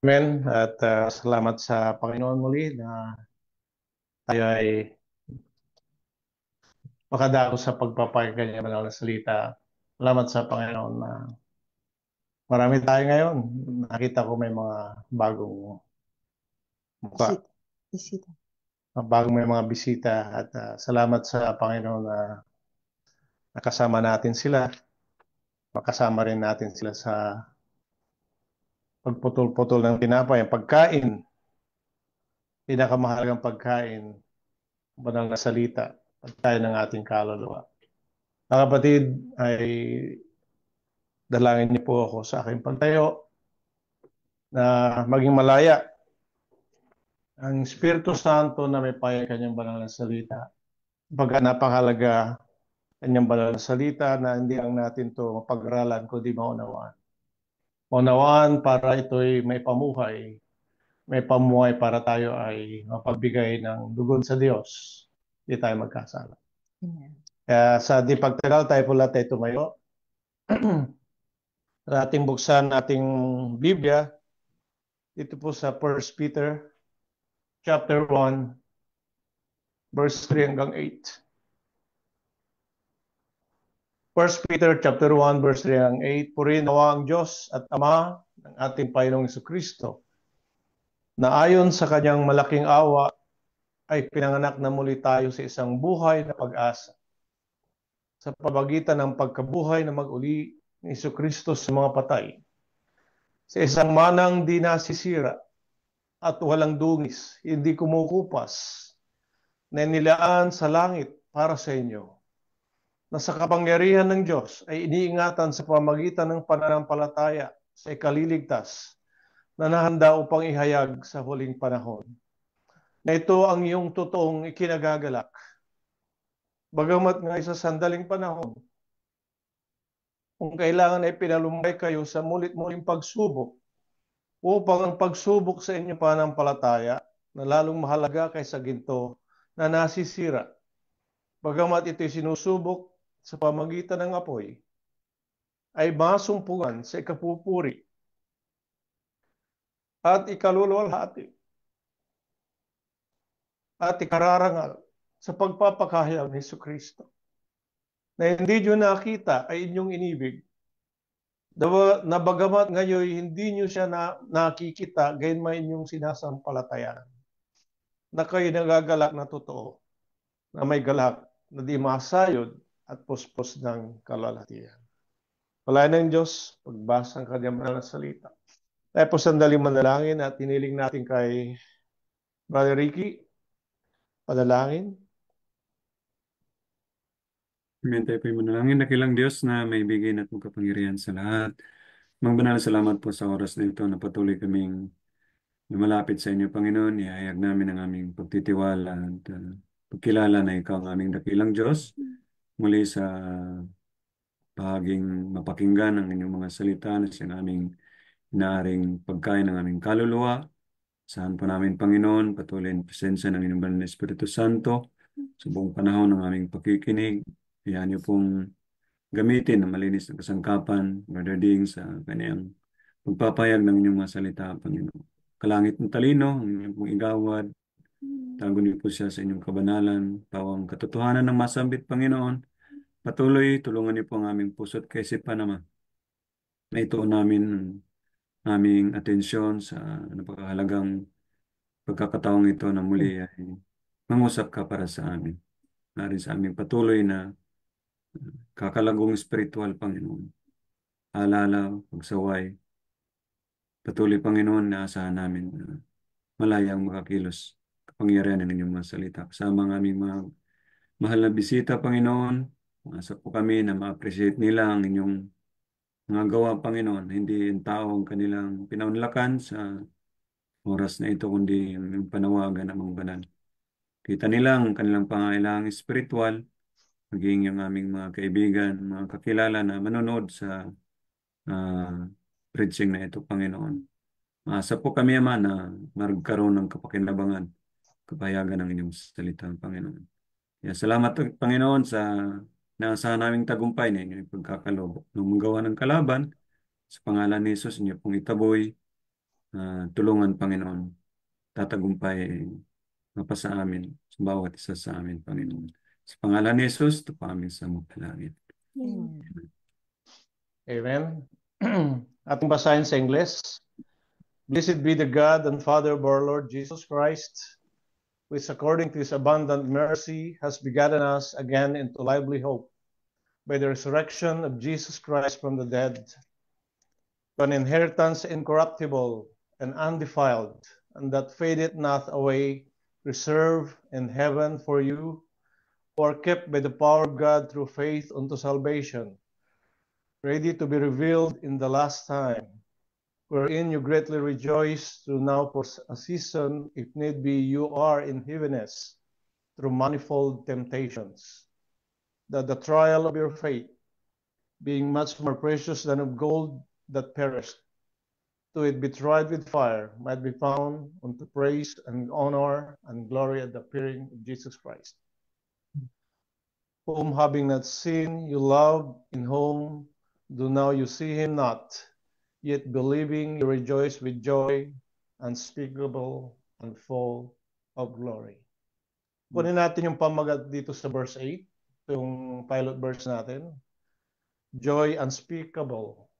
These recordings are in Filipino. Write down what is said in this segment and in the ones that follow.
Amen. At salamat sa Panginoon muli na tayo ay makadako sa pagpapakinggan niya banal na salita. Salamat sa Panginoon na marami tayo ngayon. Nakita ko may mga bagong mukha, Bisita. Bisita. bagong may mga bisita at salamat sa Panginoon na nakasama natin sila. Makasama rin natin sila sa pagputol-putol ng tinapay, ang pagkain, pinakamahalagang pagkain, banal na salita, pagkain ng ating kaluluwa. Mga kapatid, ay dalangin niyo po ako sa aking pagtayo na maging malaya ang Espiritu Santo na may payo kanyang banal na salita. Pagka napakalaga kanyang banal na salita na hindi lang natin to mapag-aralan kundi maunawaan. Maunawaan para ito'y may pamuhay para tayo ay mapagbigay ng dugon sa Diyos. Hindi tayo magkasala. Amen. Kaya sa di pagtagal tayo po lahat ay tumayo. Sa ating buksan ating Biblia, dito po sa 1 Peter chapter 1, verse 3 hanggang 8. 1 Peter chapter 1, verse 3 hanggang 8. Purihin nawa ang Diyos at Ama ng ating Panginoong Jesucristo, na ayon sa kanyang malaking awa ay pinanganak na muli tayo sa isang buhay na pag-asa sa pamagitan ng pagkabuhay na mag-uli ni Jesucristo sa mga patay, sa isang manang di nasisira at walang dungis, hindi kumukupas, na nilaan sa langit para sa inyo, na sa kapangyarihan ng Diyos ay iniingatan sa pamagitan ng pananampalataya sa ikaliligtas na nahanda upang ihayag sa huling panahon. Na ito ang iyong totoong ikinagagalak. Bagamat nga sa sandaling panahon, kung kailangan ay pinalumbay kayo sa mulit-muling pagsubok upang ang pagsubok sa inyong pananampalataya na lalong mahalaga kaysa ginto na nasisira. Bagamat ito'y sinusubok sa pamagitan ng apoy, ay masumpungan sa ikapupuri at ikaluluwalhati at ikararangal sa pagpapakahayag ni Jesucristo, na hindi nyo nakita ay inyong inibig, na bagamat ngayon hindi nyo siya nakikita, gayon may inyong sinasampalatayanan, na kayo nagagalak na totoo, na may galak na di masayod at puspos ng kalalatian. Palayan ng Diyos, pagbasa ng kanyang banal na salita. Tayo po sandaling manalangin at hiniling natin kay Brother Ricky, panalangin. Amen. Tayo po'y manalangin. Dakilang Diyos na may bigay at magkapangyarihan sa lahat. Mga salamat po sa oras na ito na patuloy kaming lumalapit sa inyo, Panginoon. Ihayag namin ang aming pagtitiwala at pagkilala na Ikaw ang aming dakilang Diyos. Muli sa bahaging mapakinggan ang inyong mga salita na siyang aming inaaring pagkain ng aming kaluluwa. Saan po namin, Panginoon, patuloy ang presensya ng inyong banal na Espiritu Santo sa buong panahon ng aming pakikinig. Iyan niyo pong gamitin ang malinis na kasangkapan, Brother Ding, sa kanyang pagpapayag ng inyong mga salita, Panginoon. Kalangit ng talino, ang inyong pong igawad, tago niyo po siya sa inyong kabanalan, pawang katotohanan ng masambit, Panginoon. Patuloy, tulungan niyo po ang aming puso't kaisipan naman. Na ituon namin ang aming atensyon sa napakahalagang pagkakataong ito na muli ay mangusap ka para sa amin. Na rin sa aming patuloy na kakalagong espiritual, Panginoon. Alala, pagsaway. Patuloy, Panginoon, na asahan namin na malayang makakilos kapangyarihan ng inyong mga salita. Kasama ang aming mga mahal na bisita, Panginoon. Asa po kami na ma-appreciate nila ang inyong mga gawa, Panginoon. Hindi yung tao ang kanilang pinaunlakan sa oras na ito, kundi yung panawagan ng mga banal. Kita nila ang kanilang pangailangang espiritual, maging yung aming mga kaibigan, mga kakilala na manonood sa ah, preaching na ito, Panginoon. Maasa po kami, Ama, na magkaroon ng kapakinabangan, kapayagan ng inyong salita, Panginoon. Kaya salamat, Panginoon, sa naasahan naming tagumpay na inyong pagkakalob. Nung magawa ng kalaban, sa pangalan ni Jesus, inyo pong itaboy tulungan, Panginoon. Tatagumpay mapasa amin sa bawat isa sa amin, Panginoon. Sa pangalan ni Jesus, ito pa amin sa magpalangit. Amen. Ating basahin sa English. Blessed be the God and Father of our Lord Jesus Christ, which according to his abundant mercy has begotten us again into lively hope by the resurrection of Jesus Christ from the dead, to an inheritance incorruptible and undefiled, and that fadeth not away, reserved in heaven for you, who are kept by the power of God through faith unto salvation, ready to be revealed in the last time, wherein you greatly rejoice, through now for a season, if need be, you are in heaviness, through manifold temptations, that the trial of your faith, being much more precious than of gold that perished, though it be tried with fire, might be found unto praise and honor and glory at the appearing of Jesus Christ, whom having not seen you love, in whom do now you see him not, yet believing you rejoice with joy unspeakable and full of glory. Kunin natin yung pamagat dito sa verse 8, yung pilot verse natin. Joy unspeakable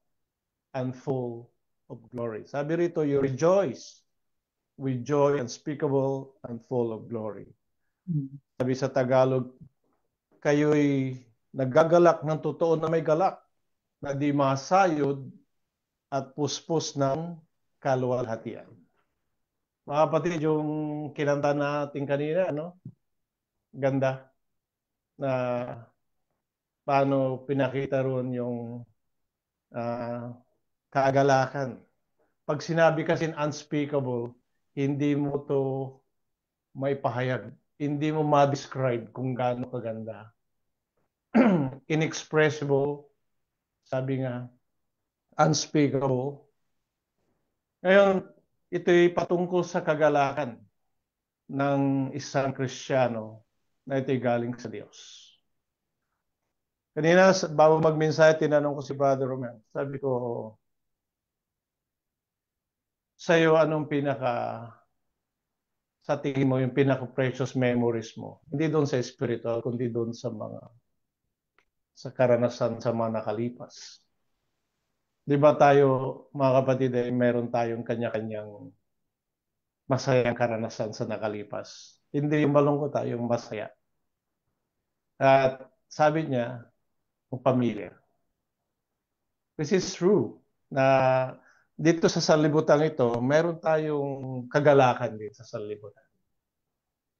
and full of glory. Sabi rito, you rejoice with joy unspeakable and full of glory. Sabi sa Tagalog, kayo'y nagagalak ng totoo na may galak, na di masayod at puspos ng kaluwalhatian. Mga kapatid, yung kinanta natin kanina, no? Ganda na paano pinakita roon yung kaagalakan. Pag sinabi kasi unspeakable, hindi mo to may pahayag. Hindi mo ma-describe kung gaano kaganda. Inexpressible, sabi nga, unspeakable. Ngayon, ito'y patungkol sa kagalakan ng isang Kristiyano na ito'y galing sa Diyos. Kanina, bago magmensahe, tinanong ko si Brother Romel. Sabi ko, sa'yo, anong sa tingin mo, yung pinaka-precious memories mo? Hindi doon sa spiritual, kundi doon sa karanasan sa mga nakalipas. Di ba tayo, mga kapatid, meron tayong kanya-kanyang masayang karanasan sa nakalipas. Hindi yung malungkot tayo, yung masaya. At sabi niya, yung pamilya. This is true na dito sa sanlibutan ito, meron tayong kagalakan dito sa sanlibutan.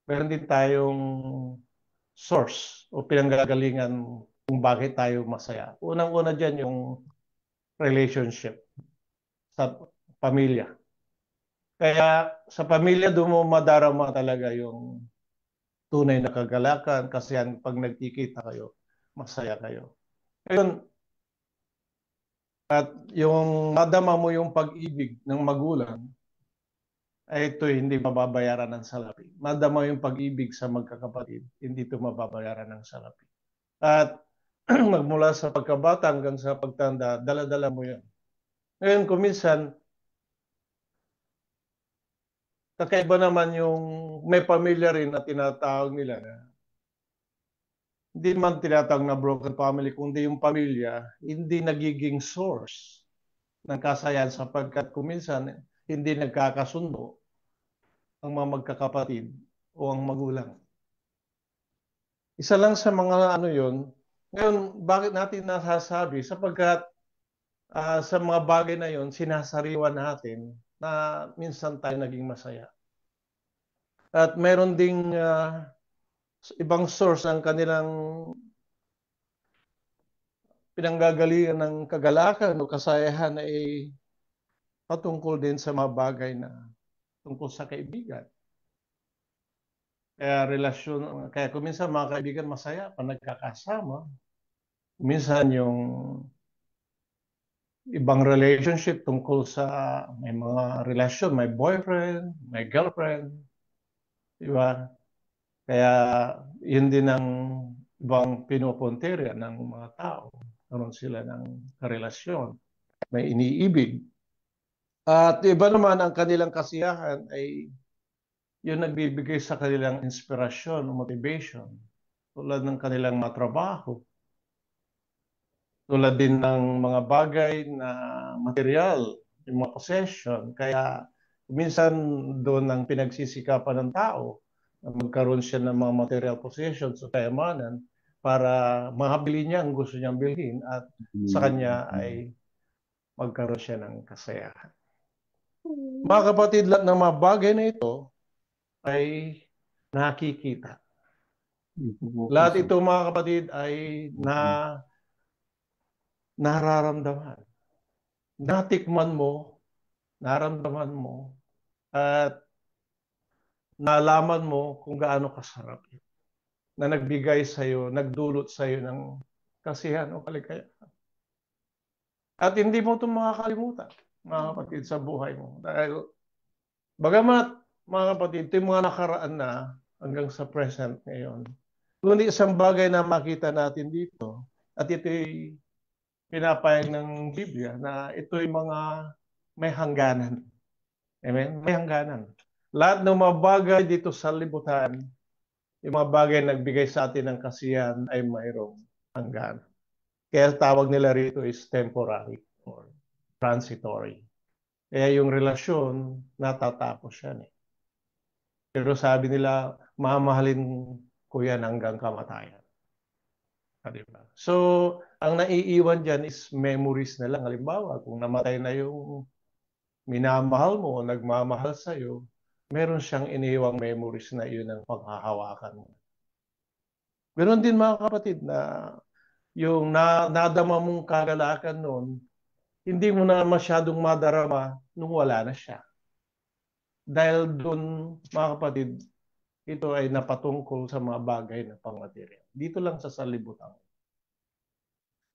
Meron din tayong source o pinanggagalingan kung bakit tayo masaya. Unang-una dyan yung relationship sa pamilya. Kaya sa pamilya, doon mo madarama talaga yung tunay na kagalakan kasi yan, pag nagkikita kayo, masaya kayo. Ngayon, at yung madama mo yung pag-ibig ng magulang, ay ito hindi mababayaran ng salapi. Madama yung pag-ibig sa magkakapatid, hindi ito mababayaran ng salapi. At magmula sa pagkabata hanggang sa pagtanda, dala-dala mo yan. Ngayon, kuminsan, kakaiba naman yung may pamilya rin na tinatawag nila na hindi man tinatawag na broken family, kundi yung pamilya, hindi nagiging source ng kasayahan sapagkat kuminsan hindi nagkakasundo ang mga magkakapatid o ang magulang. Isa lang sa mga ano yun. Ngayon, bakit natin nasasabi? Sapagkat sa mga bagay na yun, sinasariwa natin na minsan tayo naging masaya. At meron ding ibang source ng kanilang pinanggagalingan ng kagalakan o kasayahan ay patungkol din sa mga bagay na tungkol sa kaibigan. Kaya kuminsan mga kaibigan masaya pag nagkakasama. Minsan yung ibang relationship tungkol sa may mga relasyon, may boyfriend, may girlfriend, di ba? Kaya yun din ang ibang pinupuntirya ng mga tao. Karoon sila ng relasyon, may iniibig. At iba naman ang kanilang kasiyahan ay yung nagbibigay sa kanilang inspirasyon o motivation tulad ng kanilang matrabaho, tulad din ng mga bagay na material, yung mga possession. Kaya minsan doon ang pinagsisikapan ng tao na magkaroon siya ng mga material possessions o kayamanan para mahabili niya ang gusto niyang bilhin at sa kanya ay magkaroon siya ng kasayahan. Mga kapatid, lahat ng mga bagay na ito ay nakikita. Lahat ito mga kapatid ay nararamdaman. Natikman mo, naramdaman mo, at nalaman mo kung gaano kasarap na nagbigay sa'yo, nagdulot sa'yo ng kasiyahan o kaligayahan. At hindi mo ito makakalimutan, mga kapatid, sa buhay mo. Dahil, bagamat, mga kapatid, ito yung mga nakaraan na hanggang sa present ngayon. Kundi isang bagay na makita natin dito, at ito'y pinapayag ng Biblia, na ito'y mga may hangganan. Amen? May hangganan. Lahat ng mga bagay dito sa libutan, yung mga bagay na nagbigay sa atin ng kasiyahan ay mayroong hangganan. Kaya tawag nila rito is temporary or transitory. Kaya yung relasyon, natatapos yan. Pero sabi nila, mamahalin ko yan hanggang kamatayan. Diba? So, ang naiiwan dyan is memories na lang. Halimbawa, kung namatay na yung minamahal mo o nagmamahal sa'yo, meron siyang iniiwang memories na yun ang paghahawakan mo. Ganon din mga kapatid na yung nadama mong kagalakan noon, hindi mo na masyadong madarama nung wala na siya. Dahil doon, mga kapatid, ito ay napatungkol sa mga bagay na pangmaterial. Dito lang sa salibutan.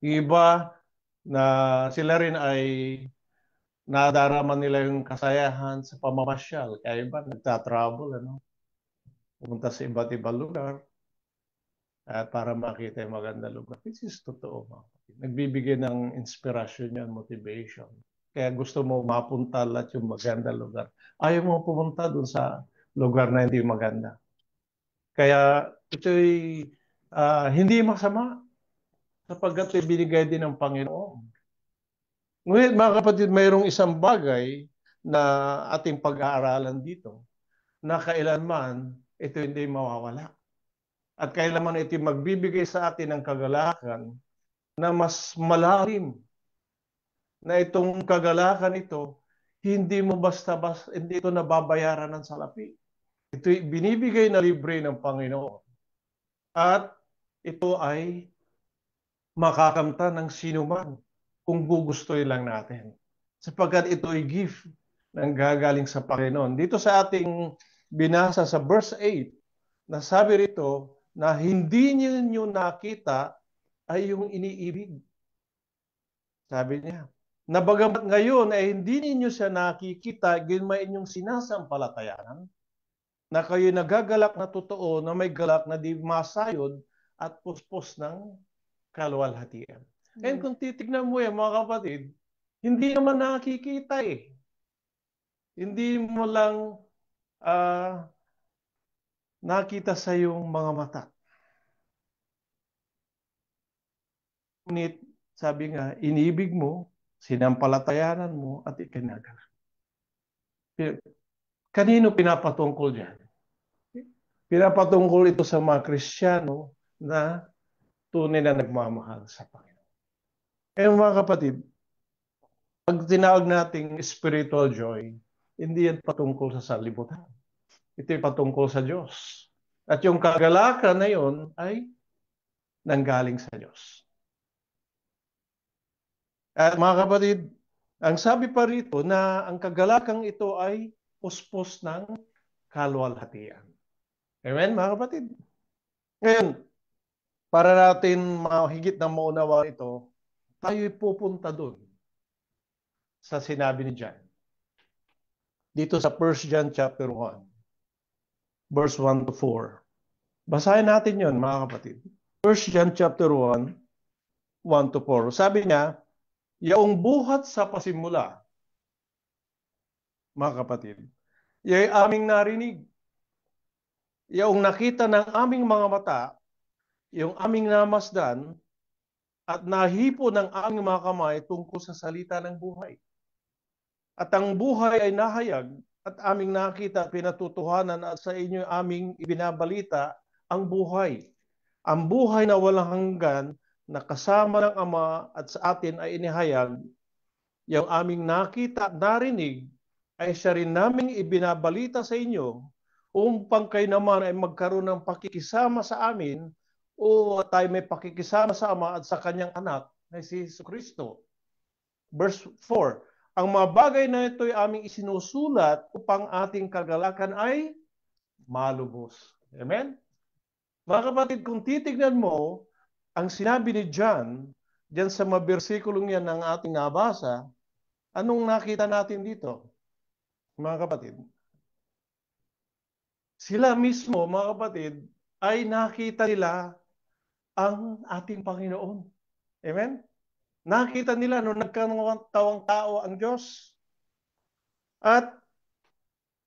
Iba na sila rin ay nadarama nila yung kasayahan sa pamamasyal. Kaya iba, nagtatravel, pumunta sa iba't ibang lugar para makita yung maganda lugar. This is totoo, mga kapatid. Nagbibigay ng inspirasyon yan, motivation. Kaya gusto mo mapunta lahat yung maganda lugar. Ayaw mo pumunta dun sa lugar na hindi maganda. Kaya ito'y hindi masama sapagkat binigay din ng Panginoon. Ngunit mga kapatid, mayroong isang bagay na ating pag-aaralan dito na kailanman ito hindi mawawala. At kailanman ito magbibigay sa atin ng kagalakan na mas malalim. Na itong kagalakan ito, hindi mo basta-basta, hindi ito nababayaran ng salapi. Ito binibigay na libre ng Panginoon. At ito ay makakamta ng sinuman kung gugustuhin lang natin. Sapagkat ito ay gift ng gagaling sa Panginoon. Dito sa ating binasa sa verse 8, nasabi rito na hindi niyo nakita ay yung iniibig. Sabi niya, na bagamat ngayon ay hindi ninyo siya nakikita, gilma inyong sinasampalatayanan, na kayo nagagalak na totoo, na may galak na di masayod at puspos ng kaluwalhatian. And kung titignan mo yan, mga kapatid, hindi naman nakikita eh. Hindi mo lang nakita sa iyong mga mata. Ngunit, sabi nga, inibig mo, sinampalatayanan mo, at ikinagalak. Kanino pinapatungkol yan? Pinapatungkol ito sa mga Kristiyano na tunay na nagmamahal sa Panginoon. Kaya mga kapatid, pag tinawag nating spiritual joy, hindi yan patungkol sa salibutan. Ito ay patungkol sa Diyos. At yung kagalakan na yun ay nanggaling sa Diyos. At mga kapatid, ang sabi pa rito na ang kagalakang ito ay puspos ng kaluwalhatian. Amen, mga kapatid? Ngayon, para natin mahigit na maunawa ito, tayo'y pupunta doon sa sinabi ni John. Dito sa 1 John chapter 1, verse 1 to 4. Basahin natin yon, mga kapatid. 1 John chapter 1, 1 to 4. Sabi niya, yaong buhat sa pasimula, mga kapatid. Yung aming narinig, yung nakita ng aming mga mata, yung aming namasdan, at nahipo ng aming mga kamay tungkol sa salita ng buhay. At ang buhay ay nahayag at aming nakita, pinatutuhanan at sa inyo aming ibinabalita ang buhay. Ang buhay na walang hanggan na kasama ng Ama at sa atin ay inihayag. Yung aming nakita at narinig ay siya rin naming ibinabalita sa inyo upang kayo naman ay magkaroon ng pakikisama sa amin o tayo may pakikisama sa Ama at sa kanyang anak na si Kristo. Verse 4, ang mga bagay na ito ay aming isinusulat upang ating kagalakan ay malubos. Amen? Mga kapatid, kung titignan mo ang sinabi ni John, diyan sa mga bersikulong yan ng ating nabasa, anong nakita natin dito? Mga kapatid, sila mismo, mga kapatid, ay nakita nila ang ating Panginoon. Amen? Nakita nila nung nagkatawang tao ang Diyos. At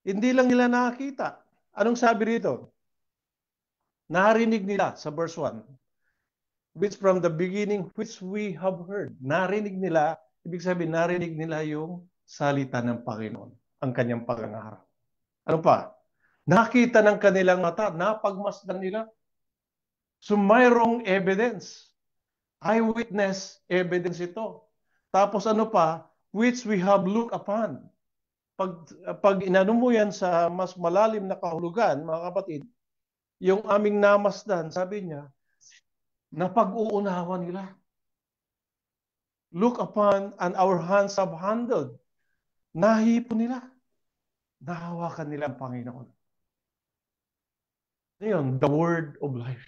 hindi lang nila nakita. Anong sabi rito? Narinig nila sa verse 1. Which from the beginning, which we have heard. Narinig nila, ibig sabihin, narinig nila yung salita ng Panginoon, ang kanyang pagangarap. Ano pa? Nakita ng kanilang mata, napagmasdan nila. So mayroong evidence. Eyewitness evidence ito. Tapos ano pa? Which we have looked upon. Pag inano mo yan sa mas malalim na kahulugan, mga kapatid, yung aming namasdan, sabi niya, napag-uunawa nila. Look upon and our hands have handled. Nahipo nila. Nahawakan nila ang Panginoon. Yun, the word of life.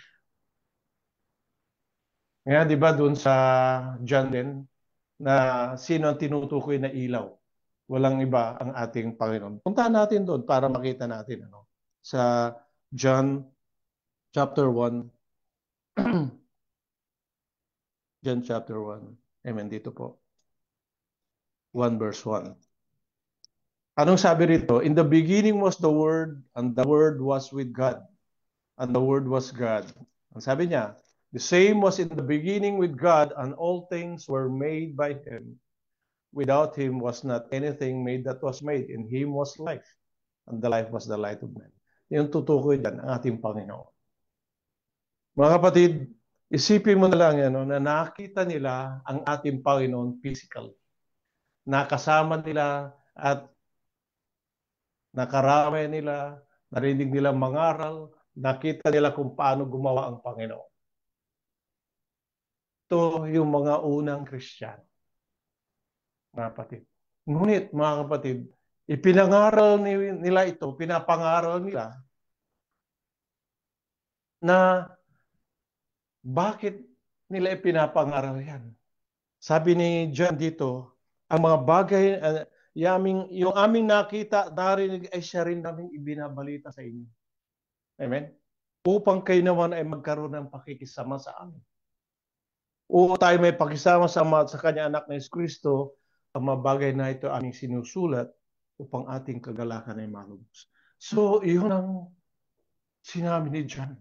Ngayon, di ba, doon sa John din, na sino ang tinutukoy na ilaw? Walang iba ang ating Panginoon. Puntahan natin doon para makita natin. Sa John chapter 1. John chapter 1. Amen, dito po. 1 verse 1. Anong sabi rito? In the beginning was the Word, and the Word was with God, and the Word was God. Ang sabi niya, the same was in the beginning with God, and all things were made by Him. Without Him was not anything made that was made. In Him was life, and the life was the light of men. Yung tutukoy dyan, ang ating Panginoon. Mga kapatid, isipin mo na lang yan, na nakita nila ang ating Panginoon physical. Nakasama nila at nakarami nila, narinig nila mangaral, nakita nila kung paano gumawa ang Panginoon. Ito yung mga unang Kristiyano, mga kapatid. Ngunit, mga kapatid, ipinangaral nila ito, pinapangaral nila na bakit nila ipinapangaral yan. Sabi ni John dito, ang mga bagay, yung aming nakita, narinig ay siya rin naming ibinabalita sa inyo. Amen? Upang kayo naman ay magkaroon ng pakikisama sa amin. O tayo may pakisama sa Ama at sa kanya anak na Kristo, ang mga bagay na ito aming sinusulat upang ating kagalakan ay malubos. So, yun ang sinabi ni John,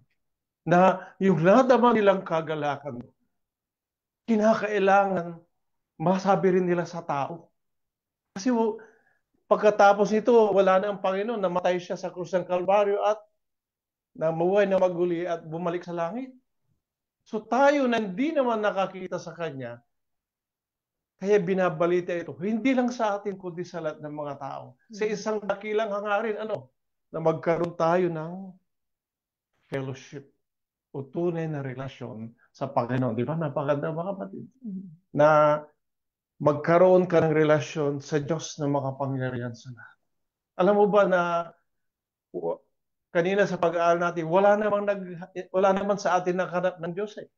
na yung nadama nilang kagalakan, kinakailangan masabi rin nila sa tao. Kasi pagkatapos nito, wala na ang Panginoon, namatay siya sa krus ng Kalbaryo at namuhay na maguli at bumalik sa langit. So tayo na hindi naman nakakita sa Kanya, kaya binabalita ito, hindi lang sa atin, kundi sa lahat ng mga tao. Sa isang dakilang hangarin, na magkaroon tayo ng fellowship o tunay na relasyon sa Panginoon. Di ba? Napakaganda, mga kapatid. Na magkaroon ka ng relasyon sa Diyos na makapangyarihan sa lahat. Alam mo ba na kanina sa pag-aaral natin, wala naman sa atin naghanap ng Diyos eh.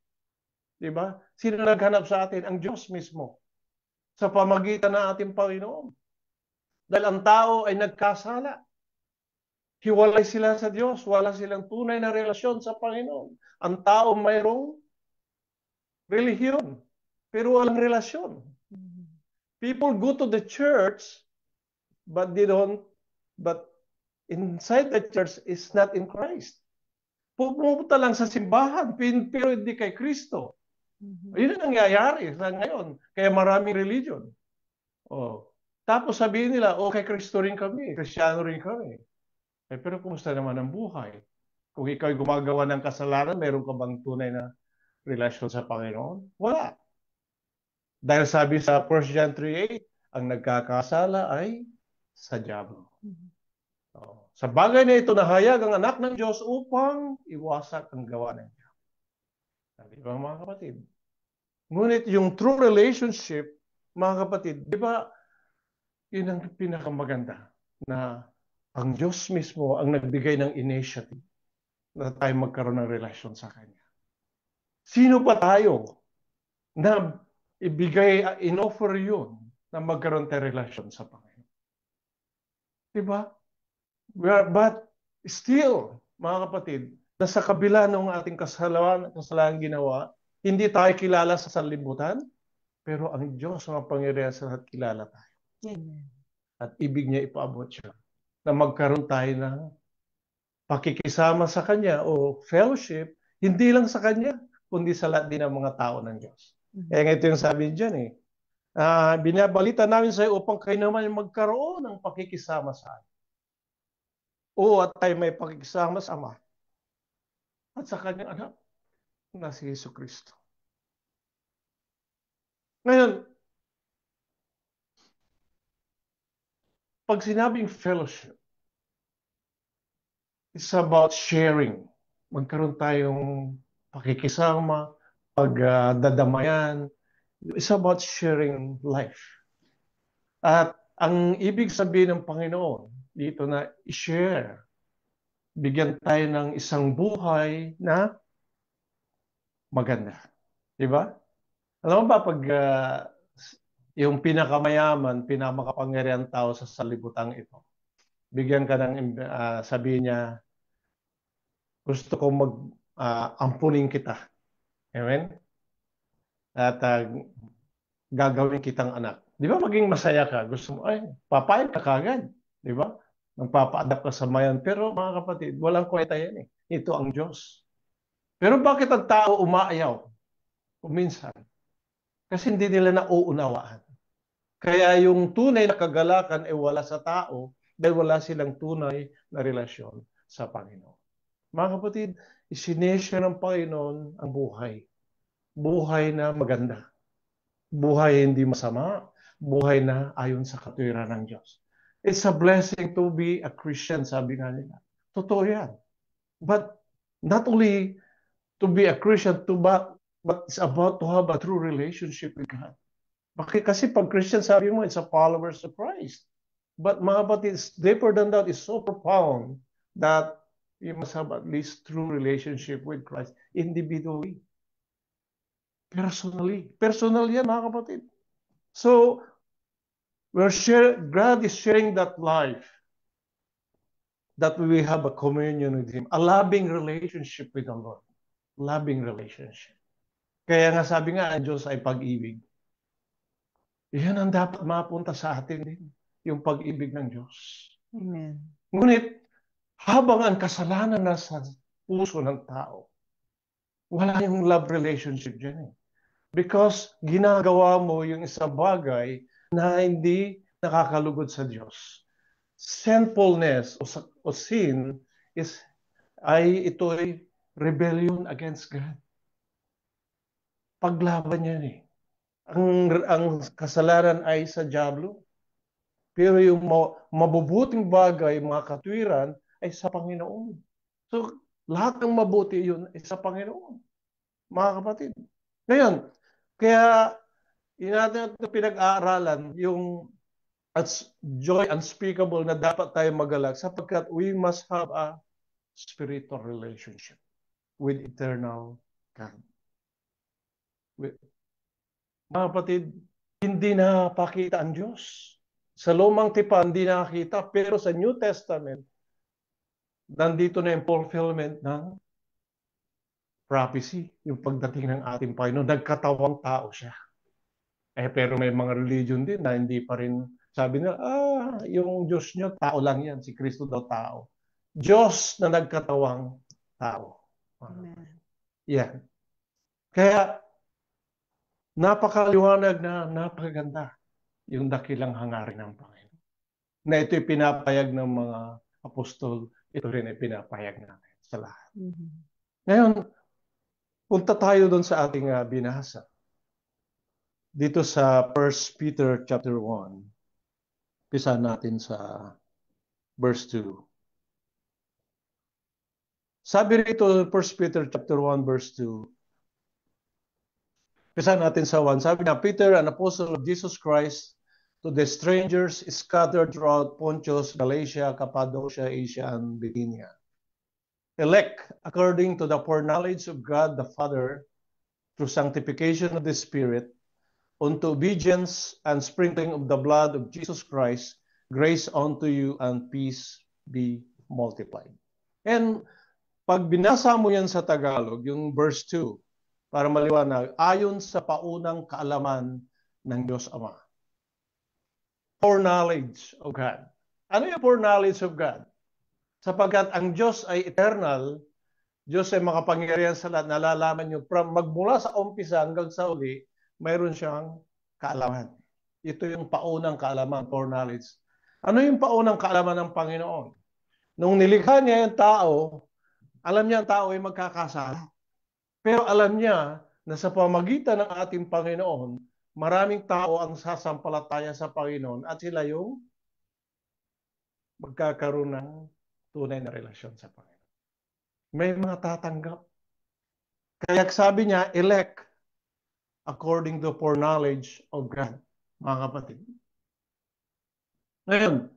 Di ba? Sino naghanap sa atin? Ang Diyos mismo. Sa pamagitan ng ating Panginoon. Dahil ang tao ay nagkasala. Hiwalay sila sa Diyos. Wala silang tunay na relasyon sa Panginoon. Ang tao mayroong relihiyon, pero walang relasyon. People go to the church but but inside the church is not in Christ. Pupunta lang sa simbahan, pero hindi kay Kristo. Yun ang nangyayari sa ngayon. Kaya maraming religion. Oh. Tapos sabihin nila, kay Kristo rin kami, Kristiyano rin kami. Pero kumusta naman ang buhay? Kung ikaw ay gumagawa ng kasalanan, meron ka bang tunay na relasyon sa Panginoon? Wala. Dahil sabi sa 1 John 3:8, ang nagkakasala ay sa diablo. Sa bagay na ito, nahayag ang anak ng Diyos upang iwasak ang gawa ng diablo. Di ba mga kapatid? Ngunit yung true relationship, mga kapatid, di ba, yun ang pinakamaganda na ang Diyos mismo ang nagbigay ng initiative na tayo magkaroon ng relasyon sa Kanya. Sino pa tayo na in-offer yun na magkaroon tayo relasyon sa Panginoon? Diba? But still, mga kapatid, nasa kabila ng ating kasalanan ginawa, hindi tayo kilala sa sanlibutan, pero ang Diyos ang pangyarihan sa lahat kilala tayo. Amen. At ibig niya ipaabot siya na magkaroon tayo ng pakikisama sa Kanya o fellowship, hindi lang sa Kanya, kundi sa lahat din ng mga tao ng Diyos. Kaya ito yung sabi dyan binabalita namin sa iyo upang kayo naman magkaroon ng pakikisama sa akin. At tayo may pakikisama sa Ama at sa Kanyang anak na si Yesu Kristo. Ngayon, pag sinabing fellowship, it's about sharing. Magkaroon tayong pakikisama, pagdadamayan. It's about sharing life. At ang ibig sabihin ng Panginoon dito na i-share, bigyan tayo ng isang buhay na maganda. Diba? Alam mo ba pag yung pinakamayaman, pinakamakapangyarihan tao sa sanlibutan ito, bigyan ka ng sabihin niya, gusto kong ampunin kita. Amen? At gagawin kitang anak. Di ba maging masaya ka? Gusto mo, papayag ka kagad. Di ba? Nagpapa-adapt ka sa mayan. Pero mga kapatid, walang kwenta yan eh. Ito ang Diyos. Pero bakit ang tao umaayaw? Minsan. Kasi hindi nila nauunawaan. Kaya yung tunay na kagalakan ay wala sa tao dahil wala silang tunay na relasyon sa Panginoon. Mga kapatid, isinesya ng Panginoon ang buhay. Buhay na maganda. Buhay hindi masama. Buhay na ayon sa katuwiran ng Diyos. It's a blessing to be a Christian, sabi nga nila. Totoo yan. But not only to be a Christian, but it's about to have a true relationship with God. Bakit? Kasi pag Christian, sabi mo, it's a followers of Christ. But mga kapatid, it's deeper than that. It's so profound that you must have at least true relationship with Christ individually. Personally. Personal yan, mga kapatid. So, God is sharing that life that we have a communion with Him. A loving relationship with the Lord. Loving relationship. Kaya nga sabi nga, ang Diyos ay pag-ibig. Yan ang dapat mapunta sa atin din. Yung pag-ibig ng Diyos. Amen. Ngunit, habang ang kasalanan nasa puso ng tao, wala yung love relationship dyan eh. Because ginagawa mo yung isang bagay na hindi nakakalugod sa Diyos. Sinfulness o sin ito'y rebellion against God. Paglaban yan eh. Ang kasalanan ay sa diablo. Pero yung mabubuting bagay, mga katwiran, ay sa Panginoon. So, lahat ng mabuti yun ay sa Panginoon. Mga kapatid. Ngayon, kaya natin pinag-aaralan yung joy unspeakable na dapat tayo magalak sapagkat we must have a spiritual relationship with eternal God. Mga kapatid, hindi napakita ang Diyos. Sa lumang tipan, hindi nakakita. Pero sa New Testament, nandito na yung fulfillment ng prophecy, yung pagdating ng ating Panginoon. Nagkatawang tao siya. Pero may mga religion din na hindi pa rin Sabi nila, yung Diyos nyo, tao lang yan. Si Kristo daw tao. Diyos na nagkatawang tao. Amen. Yan. Kaya, napakaliwanag na napakaganda yung dakilang hangarin ng Panginoon. Na ito'y pinapayag ng mga apostol, ito rin ay pinapayag natin sa lahat. Ngayon, punta tayo doon sa ating binasa. Dito sa 1 Peter chapter 1. Pisa natin sa verse 2. Sabi rito, 1 Peter chapter 1 verse 2. Pisa natin sa 1. Sabi na, Peter, an apostle of Jesus Christ, to the strangers scattered throughout Pontus, Galatia, Cappadocia, Asia, and Bithynia. Elect according to the foreknowledge of God the Father, through sanctification of the Spirit, unto obedience and sprinkling of the blood of Jesus Christ, grace unto you and peace be multiplied. And pag binasa mo yan sa Tagalog, yung verse 2, para maliwanag, ayon sa paunang kaalaman ng Diyos Ama. Foreknowledge of God. Ano yung foreknowledge of God? Sapagkat ang Diyos ay eternal, Diyos ay makapangyarihan sa lahat, nalalaman nyo, magmula sa umpisa hanggang sa uli, mayroon siyang kaalaman. Ito yung paunang kaalaman, foreknowledge. Ano yung paunang kaalaman ng Panginoon? Nung nilikha niya yung tao, alam niya ang tao ay magkakasala. Pero alam niya na sa pamagitan ng ating Panginoon, maraming tao ang sasampalataya sa Panginoon at sila yung magkakaroon ng tunay na relasyon sa Panginoon. May mga tatanggap. Kaya sabi niya, elect according to foreknowledge of God, mga kapatid. Ngayon,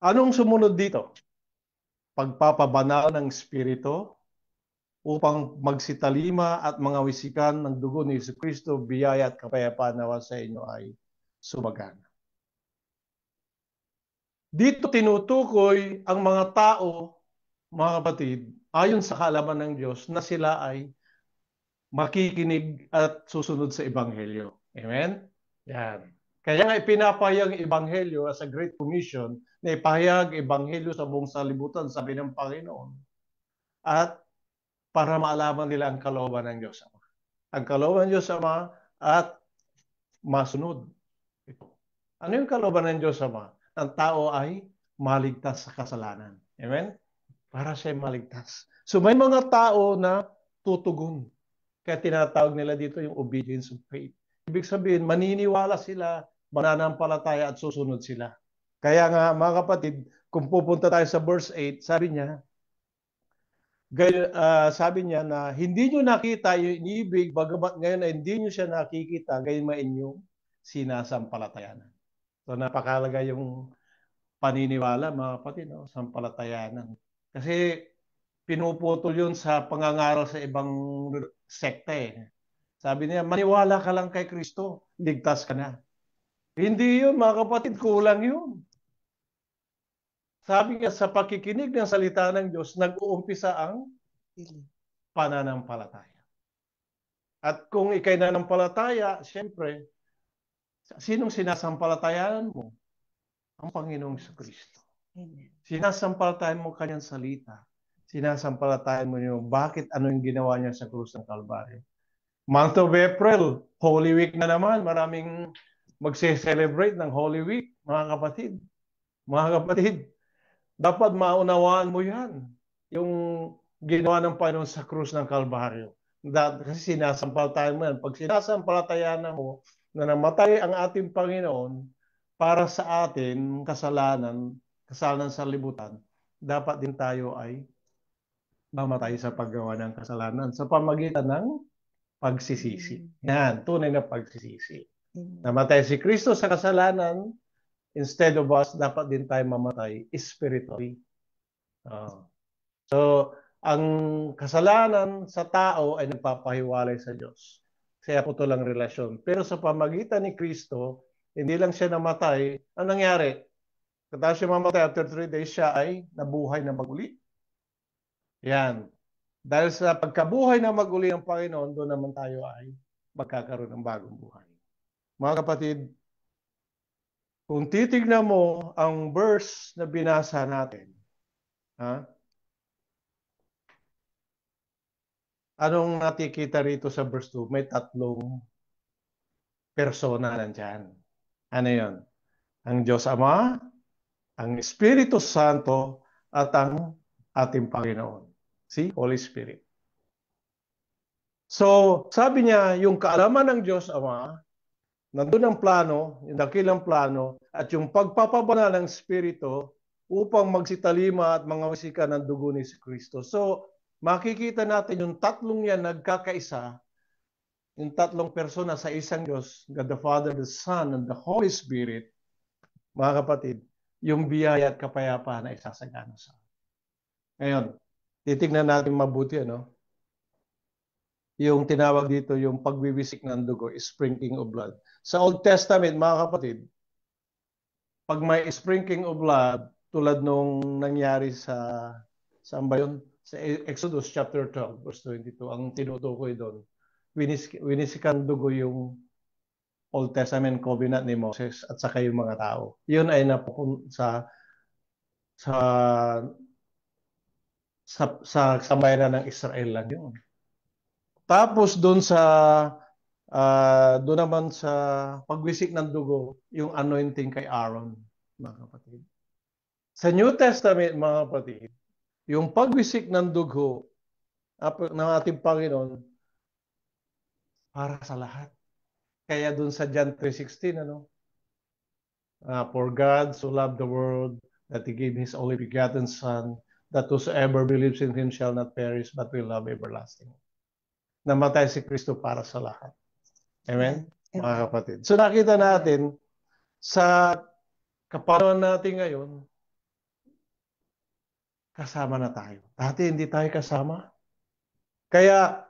anong sumunod dito? Pagpapabanal ng Espiritu upang magsitalima at mga wisikan ng dugo ni Jesucristo, biyaya at kapayapaan nawa sa inyo ay sumagana. Dito tinutukoy ang mga tao, mga kapatid, ayon sa kaalaman ng Diyos na sila ay makikinig at susunod sa Ebanghelyo. Amen? Yan. Kaya nga ipinapahayag ang Ebanghelyo as a Great Commission na ipahayag Ebanghelyo sa buong salibutan, sabi ng Panginoon. At para maalaman nila ang kalooban ng Diyos Ama. Ang kalooban ng Diyos Ama at masunod. Ito. Ano yung kalooban ng Diyos Ama? Ang tao ay maligtas sa kasalanan. Amen? Para siya maligtas. So may mga tao na tutugon. Kaya tinatawag nila dito yung obedience of faith. Ibig sabihin, maniniwala sila, mananampalataya at susunod sila. Kaya nga, mga kapatid, kung pupunta tayo sa verse 8, sabi niya na hindi nyo nakita yung inibig, bagamat ngayon ay hindi nyo siya nakikita, gayon man inyong sinasampalatayanan. So napakalaga yung paniniwala, mga kapatid, no? Sampalatayanan. Kasi pinuputol yun sa pangangaral sa ibang sekte. Sabi niya, maniwala ka lang kay Kristo, ligtas ka na. Hindi yun, mga kapatid, kulang yun. Sabi niya, sa pakikinig ng salita ng Diyos, nag-uumpisa ang pananampalataya. At kung ikay nanampalataya, siyempre, sinong sinasampalatayan mo? Ang Panginoong Kristo. Sinasampalatayan mo kanyang salita. Sinasampalatayan mo yung bakit ano yung ginawa niya sa krus ng Kalbaryo. Month of April, Holy Week na naman. Maraming magse-celebrate ng Holy Week, mga kapatid. Mga kapatid, dapat maunawaan mo yan. Yung ginawa ng Panginoon sa krus ng Kalbaryo. Kasi sinasampalatayan mo yan. Pag sinasampalatayan mo na namatay ang ating Panginoon para sa atin, kasalanan sa libutan, dapat din tayo ay mamatay sa paggawa ng kasalanan sa pamagitan ng pagsisisi. Yan, tunay na pagsisisi. Namatay si Kristo sa kasalanan, instead of us, dapat din tayo mamatay spiritually. So, ang kasalanan sa tao ay nagpapahiwalay sa Diyos. Kaya po ito lang relasyon. Pero sa pamagitan ni Kristo, hindi lang siya namatay. Ang nangyari? Katapos siya mamatay, after 3 days, siya ay nabuhay na maguli. Yan. Dahil sa pagkabuhay na maguli ng Panginoon, doon naman tayo ay magkakaroon ng bagong buhay. Mga kapatid, Kung titignan mo ang verse na binasa natin, anong nakikita rito sa verse 2? May tatlong persona nandyan. Ano yun? Ang Diyos Ama, ang Espiritu Santo, at ang ating Panginoon. See? Holy Spirit. So, sabi niya, yung kaalaman ng Diyos Ama, nandun ang plano, yung dakilang plano, at yung pagpapabanal ng Espiritu upang magsitalima at mga wasikan ng dugo ni Kristo. So, makikita natin yung tatlong yan nagkakaisa, yung tatlong persona sa isang Diyos, God the Father, the Son, and the Holy Spirit, mga kapatid, yung biyaya at kapayapaan na isasagana sa atin. Ngayon, titignan natin mabuti, yung tinawag dito, yung pagbibisik ng dugo, sprinkling of blood. Sa Old Testament, mga kapatid, pag may sprinkling of blood, tulad nung nangyari saan ba yun? Sa Exodus chapter 12, verse 22, ang tinutukoy doon, winisikan dugo yung Old Testament covenant ni Moses at saka yung mga tao. Yun ay napupunta sa sa bayan ng Israel lang yun. Tapos doon naman sa pagwisik ng dugo, yung anointing kay Aaron, mga kapatid. Sa New Testament, mga kapatid, yung pagwisik ng dugo ng ating Panginoon para sa lahat. Kaya doon sa John 3:16, for God so loved the world that He gave His only begotten Son, that whosoever believes in Him shall not perish but will have everlasting. Namatay si Kristo para sa lahat. Amen? Mga kapatid. So nakita natin sa kapanahon natin ngayon, kasama na tayo. Dati hindi tayo kasama. Kaya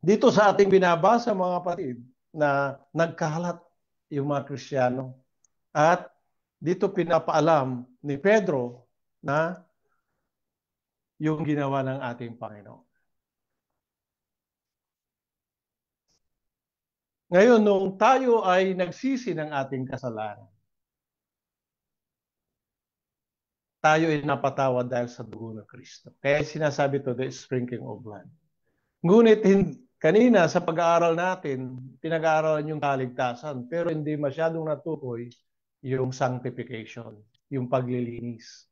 dito sa ating binabasa, mga kapatid, na nagkalat yung mga Kristiyano. At dito pinapaalam ni Pedro na yung ginawa ng ating Panginoon. Ngayon, nung tayo ay nagsisi ng ating kasalanan, tayo ay napatawad dahil sa dugo ng Kristo. Kaya sinasabi to, the sprinkling of blood. Ngunit kanina sa pag-aaral natin, pinag-aaralan yung kaligtasan, pero hindi masyadong natukoy yung sanctification, yung paglilinis,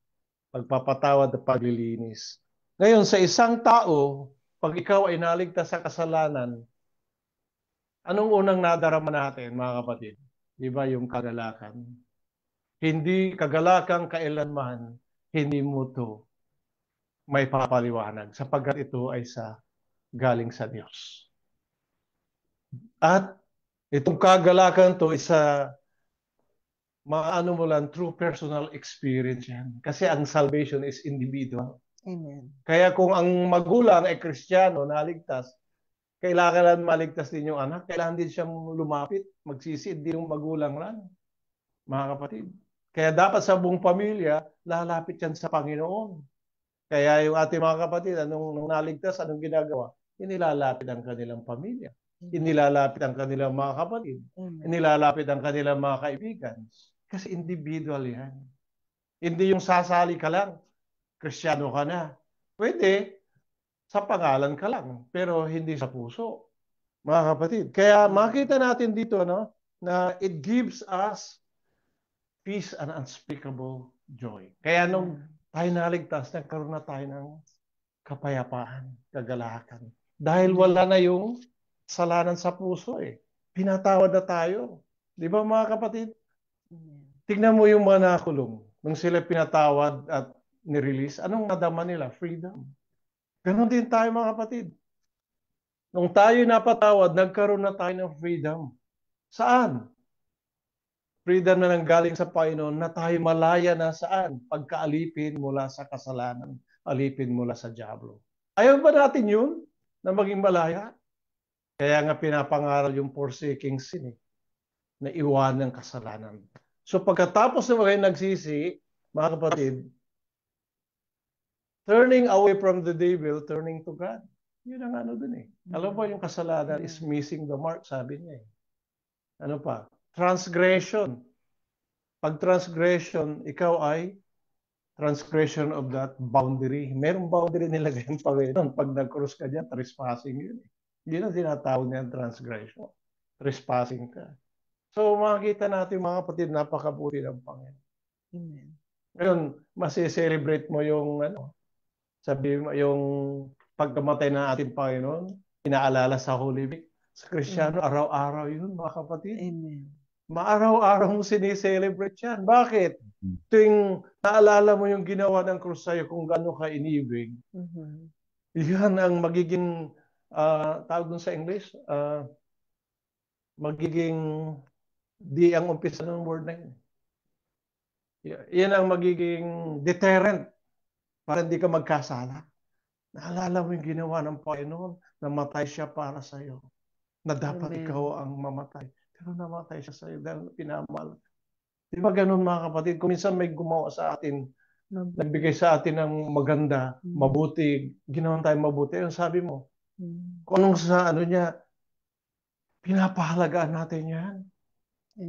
pagpapatawad at paglilinis. Ngayon, sa isang tao, pag ikaw ay naligtas sa kasalanan, anong unang nadarama natin, mga kapatid? Di ba yung kagalakan? Hindi kagalakan kailanman, hindi mo to may papaliwanag sapagkat ito ay galing sa Diyos. At itong kagalakan to isa maano mo lang through personal experience yan. Kasi ang salvation is individual. Amen. Kaya kung ang magulang ay Kristiyano, naligtas, kailangan maligtas din yung anak. Kailangan din siyang lumapit, magsisid din yung magulang lang, mga kapatid. Kaya dapat sa buong pamilya, lalapit yan sa Panginoon. Kaya yung ating mga kapatid, nung naligtas, anong ginagawa? Inilalapit ang kanilang pamilya. Inilalapit ang kanilang mga kapatid. Inilalapit ang kanilang mga kaibigan. Kasi individual yan. Hindi yung sasali ka lang, Kristiyano ka na. Pwede, sa pangalan ka lang, pero hindi sa puso. Mga kapatid. Kaya makita natin dito na it gives us peace and unspeakable joy. Kaya nung tayo naligtas, nagkaroon na tayo ng kapayapaan, kagalakan. Dahil wala na yung kasalanan sa puso eh. Pinatawad na tayo. Di ba mga kapatid? Tignan mo yung mga nakulong. Nung sila pinatawad at nirelease, anong nadama nila? Freedom. Ganon din tayo mga kapatid. Nung tayo napatawad, nagkaroon na tayo ng freedom. Saan? Freedom na nanggaling sa Panginoon na tayo malaya na saan? Pagkaalipin mula sa kasalanan, alipin mula sa diablo. Ayaw ba natin yun? Na maging malaya? Kaya nga pinapangaral yung forsaking sin na iwan ng kasalanan. So pagkatapos na kayo nagsisi, mga kapatid, turning away from the devil, turning to God. Yun ang dun eh. Alam mo yung kasalanan is missing the mark, sabi niya eh. Ano pa? Transgression. Pag transgression, ikaw ay transgression of that boundary. Merong boundary nilagay ang Panginoon. Pag nag-cross ka dyan, trespassing yun. Yun ang tinatawag niya transgression. Trespassing ka. So makikita natin mga kapatid, napakabuti ng Panginoon. Amen. Ngayon, masiselebrate mo yung sabi mo, yung pagkamatay ng ating Panginoon, inaalala sa Holy Week. Sa Kristiyano, araw-araw yun, mga kapatid. Amen. Maaraw-araw mo siniselebrate yan. Bakit? Tuwing naalala mo yung ginawa ng krus sa'yo, kung gaano ka inibig, yan ang magiging, tawag dun sa English, magiging, di ang umpisa ng word na yun. Yan ang magiging deterrent para hindi ka magkasala. Naalala mo yung ginawa ng Panginoon, namatay siya para sa'yo, na dapat Amen. ikaw ang mamatay. Pero namatay siya sa'yo dahil pinamahal. Di ba ganun mga kapatid? Kung minsan may gumawa sa atin, nagbigay sa atin ng maganda, mabuti, ginawa tayo mabuti. Yung sabi mo, kung anong sa ano niya, pinapahalagaan natin yan.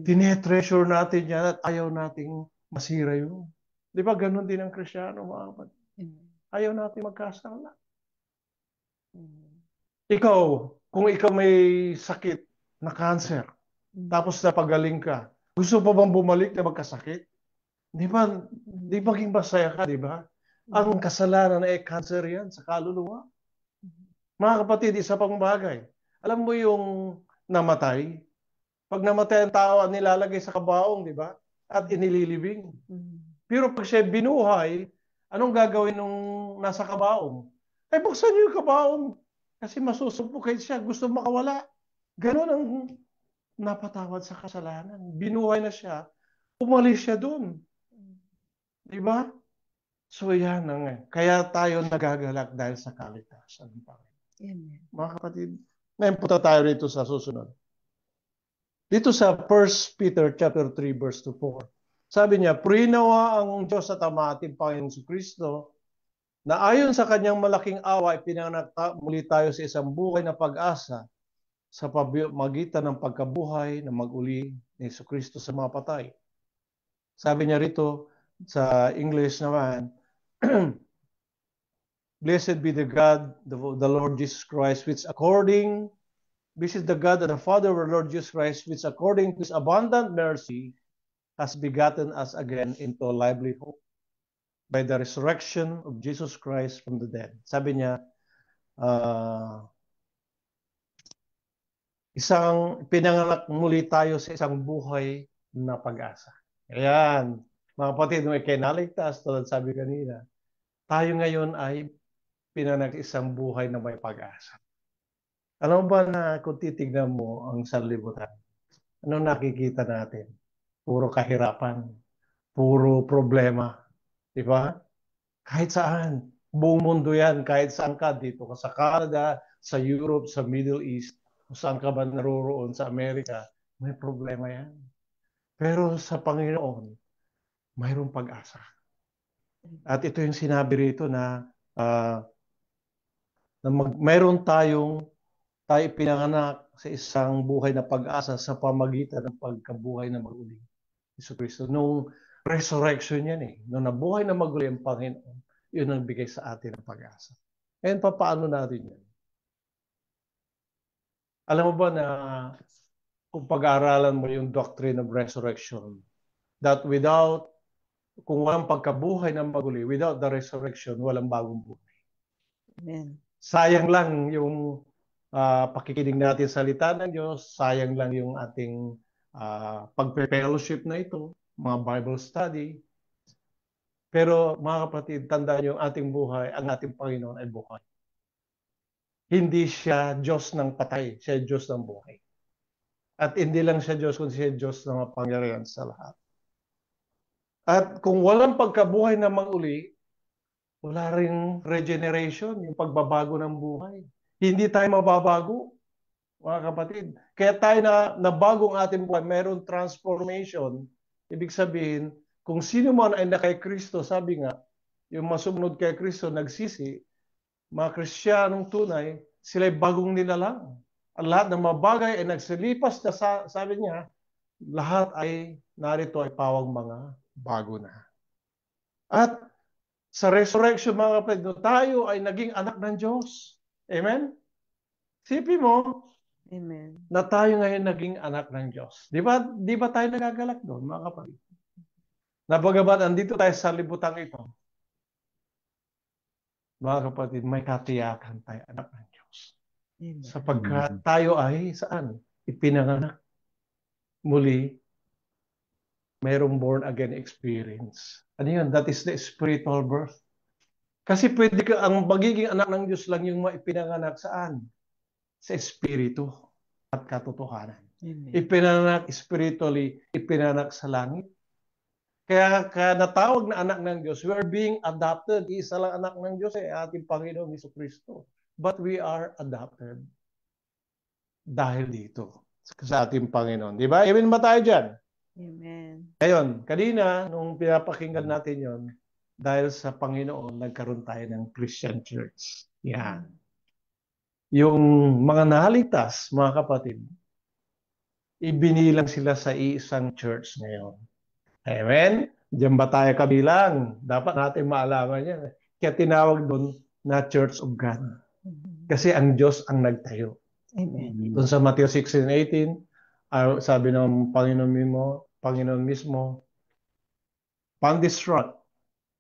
Tinetreasure natin yan at ayaw nating masira yun. Di ba ganun din ang Kristiyano mga kapatid? Ayaw natin magkasala. Ikaw, kung ikaw may sakit na cancer, tapos napagaling ka, gusto pa bang bumalik na magkasakit? Di ba maging masaya ka, di ba? Ang kasalanan ay cancer yan sa kaluluwa. Mga kapatid, isa pang bagay. Alam mo yung namatay? Pag namatay ang tao, nilalagay sa kabaong, di ba? At inililibing. Pero pag siya binuhay, anong gagawin nung nasa kabaong? Ay, buksan niyo yung kabaong. Kasi masusumpukay siya. Gusto makawala. Ganon ang napatawad sa kasalanan. Binuhay na siya. Umalis siya doon. Diba? So yan ang kaya tayo nagagalak dahil sa kaligtasan ng Panginoon. Amen. Mga kapatid, ngayon punta tayo rito sa susunod. Dito sa 1 Peter chapter 3 verse 4. Sabi niya, "Purinawa ang Diyos at Ama ating Panginoon Kristo, na ayon sa kanyang malaking awa, ipinanganak muli tayo sa isang buhay na pag-asa sa pamamagitan ng pagkabuhay na mag-uli ni Kristo sa mga patay." Sabi niya rito sa English naman, "Blessed be the God, the Lord Jesus Christ, this is the God and the Father of our Lord Jesus Christ, which according to his abundant mercy has begotten us again into a lively hope by the resurrection of Jesus Christ from the dead." Sabi niya, pinanganak muli tayo sa isang buhay na pag-asa. Ayan, mga kapatid, may kinaligtas, tulad sabi kanina, tayo ngayon ay pinanganak isang buhay na may pag-asa. Alam ba na kung titignan mo ang sanlibutan, ano nakikita natin? Puro kahirapan, puro problema. Di ba? Kahit saan. Buong mundo yan. Kahit saan ka. Dito ka sa Canada, sa Europe, sa Middle East, kung saan ka ba naroroon sa Amerika, may problema yan. Pero sa Panginoon, mayroong pag-asa. At ito yung sinabi rito na mayroon tayo pinanganak sa isang buhay na pag-asa sa pamagitan ng pagkabuhay na mag-uli. Iso Kristo. Nung resurrection yan nung nabuhay na mag-uli ang Panginoon, yun ang bigay sa atin ng pag-asa. Ngayon, paano natin yan? Alam mo ba na kung pag-aaralan mo yung doctrine of resurrection, that kung walang pagkabuhay na mag-uli, without the resurrection, walang bagong buhay. Amen. Sayang lang yung pakikinig natin sa salita ng Diyos, sayang lang yung ating pagpe-fellowship na ito, mga Bible study. Pero mga kapatid, tandaan niyo, ating buhay, ang ating Panginoon ay buhay. Hindi siya Diyos ng patay, siya Diyos ng buhay. At hindi lang siya Diyos, kundi siya Diyos ng mapangyarihan sa lahat. At kung walang pagkabuhay na mag-uli, wala ring regeneration, yung pagbabago ng buhay. Hindi tayo mababago, mga kapatid. Kaya tayo nabago ang ating buhay, mayroong transformation. Ibig sabihin, kung sino man ay na kay Kristo, sabi nga, yung masumunod kay Kristo, nagsisi, mga Kristiyanong tunay, sila'y bagong nilalang. Ang lahat ng mga bagay ay nagsilipas na sabi niya, lahat ay narito ay pawang mga bago na. At sa resurrection, mga kapatid, tayo ay naging anak ng Diyos. Amen? Sipin mo Amen. na tayo ngayon naging anak ng Diyos. Di ba tayo nagagalak doon, mga kapatid? Na bagamat andito tayo sa libutang ito, mga kapatid, may katiyakan tayo anak ng Diyos. Amen. Sapagkat tayo ay saan? Ipinanganak. Muli, mayroong born again experience. Ano yun? That is the spiritual birth. Kasi pwede ka, ang magiging anak ng Diyos lang yung maipinanganak saan? Sa espiritu at katotohanan. Amen. Ipinanganak spiritually, ipinanganak sa langit. Kaya natawag na anak ng Diyos, we are being adopted. Isa lang anak ng Diyos ay ating Panginoong Jesucristo. But we are adopted dahil dito sa ating Panginoon. Di ba? Amen ba tayo dyan? Amen. Ngayon, kanina, nung pinapakinggan natin yon, dahil sa Panginoon, nagkaroon tayo ng Christian Church. Yan. Yung mga naligtas, mga kapatid, ibinilang sila sa isang church ngayon. Amen? Diyan ba tayo kabilang? Dapat natin maalaman yan. Kaya tinawag doon na Church of God. Kasi ang Diyos ang nagtayo. Amen. Doon sa Matthew 16:18, sabi ng Panginoon mismo, upon this rock,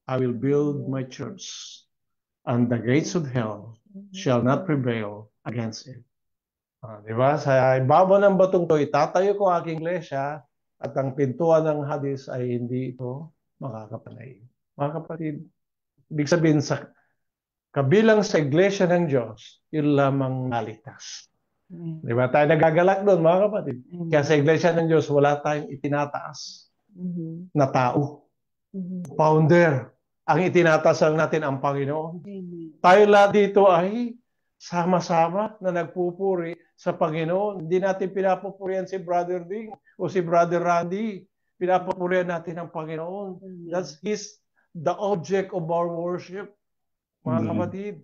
I will build my church, and the gates of hell shall not prevail against it. Diba? Sa ibabaw ng batong to, itatayo ko aking iglesia, at ang pintuan ng Hades ay hindi ito makakapanay. Mga kapatid, ibig sabihin sa kabilang sa iglesia ng Diyos, yun lamang naligtas. Amen. Di ba? Tayo nagagalak doon, mga kapatid. Amen. Kaya sa iglesia ng Diyos, wala tayong itinataas na tao. Founder. Ang itinataas lang natin ang Panginoon. Amen. Tayo lahat dito ay sama-sama na nagpupuri sa Panginoon. Hindi natin pinapupurihan si Brother Ding o si Brother Randy. Pinapupurihan natin ang Panginoon. He's the object of our worship. Mga kapatid,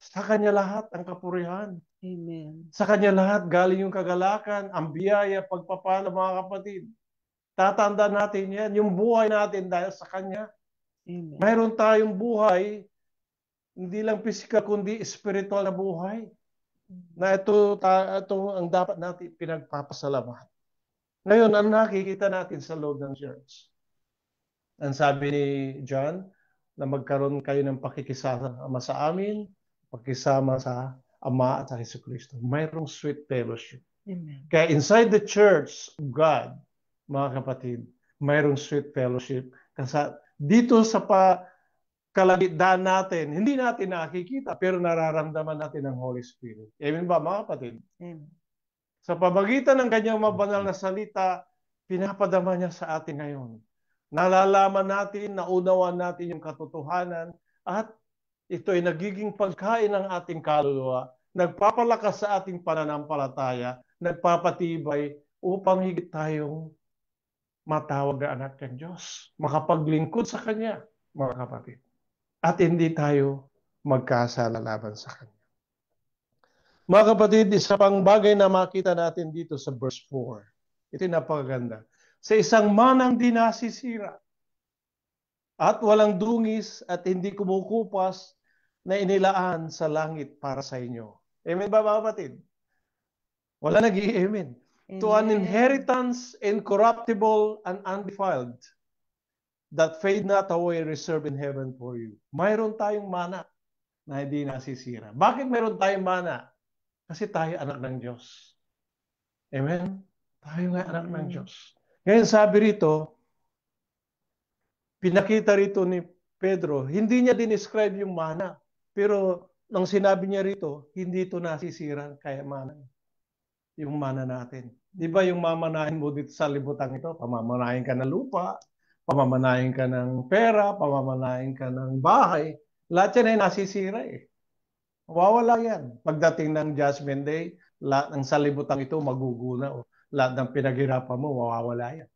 sa Kanya lahat ang kapurihan. Amen. Sa Kanya lahat galing yung kagalakan, ang biyaya, pagpapala, mga kapatid. Tatandaan natin yan, yung buhay natin dahil sa Kanya. Amen. Mayroon tayong buhay, hindi lang physical, kundi spiritual na buhay. Na ito ang dapat natin pinagpapasalamat. Ngayon, ang nakikita natin sa loob ng church. Ang sabi ni John, na magkaroon kayo ng pakikisama sa amin, pakisama sa Ama at sa Jesucristo. Mayroong sweet fellowship. Amen. Kaya inside the church of God, mga kapatid, mayroong sweet fellowship. Kasi dito sa kalagitnaan natin, hindi natin nakikita, pero nararamdaman natin ang Holy Spirit. Amen ba, mga kapatid? Amen. Sa pamagitan ng kanyang mabanal na salita, pinapadama niya sa atin ngayon. Nalalaman natin, naunawan natin yung katotohanan, at ito ay nagiging pagkain ng ating kaluluwa, nagpapalakas sa ating pananampalataya, nagpapatibay upang higit tayong matawag na anak ng Diyos, makapaglingkod sa Kanya, mga kapatid. At hindi tayo magkasala laban sa Kanya. Mga kapatid, isa pang bagay na makita natin dito sa verse 4. Ito yung napakaganda. Sa isang manang di nasisira at walang dungis at hindi kumukupas na inilaan sa langit para sa inyo. Amen ba, mga kapatid? Wala nag-i-amen. To an inheritance incorruptible and undefiled, that fade not away, reserved in heaven for you. Mayroon tayong mana na hindi nasisira. Bakit mayroon tayong mana? Kasi tayo anak ng Diyos. Amen? Tayo nga anak ng Diyos. Ngayon sabi rito, pinakita rito ni Pedro, hindi niya dinescribe yung mana. Pero nang sinabi niya rito, hindi ito nasisira kaya mana. Yung mana natin. Di ba yung mamanahin mo dito sa libutan ito? Pamamanahin ka ng lupa, pamamanahin ka ng pera, pamamanahin ka ng bahay. Lahat yan ay nasisira eh. Mawawala yan. Pagdating ng Judgment Day, lahat ng salibutan ito maguguna. Lahat ng pinaghirapan mo, mawawala yan.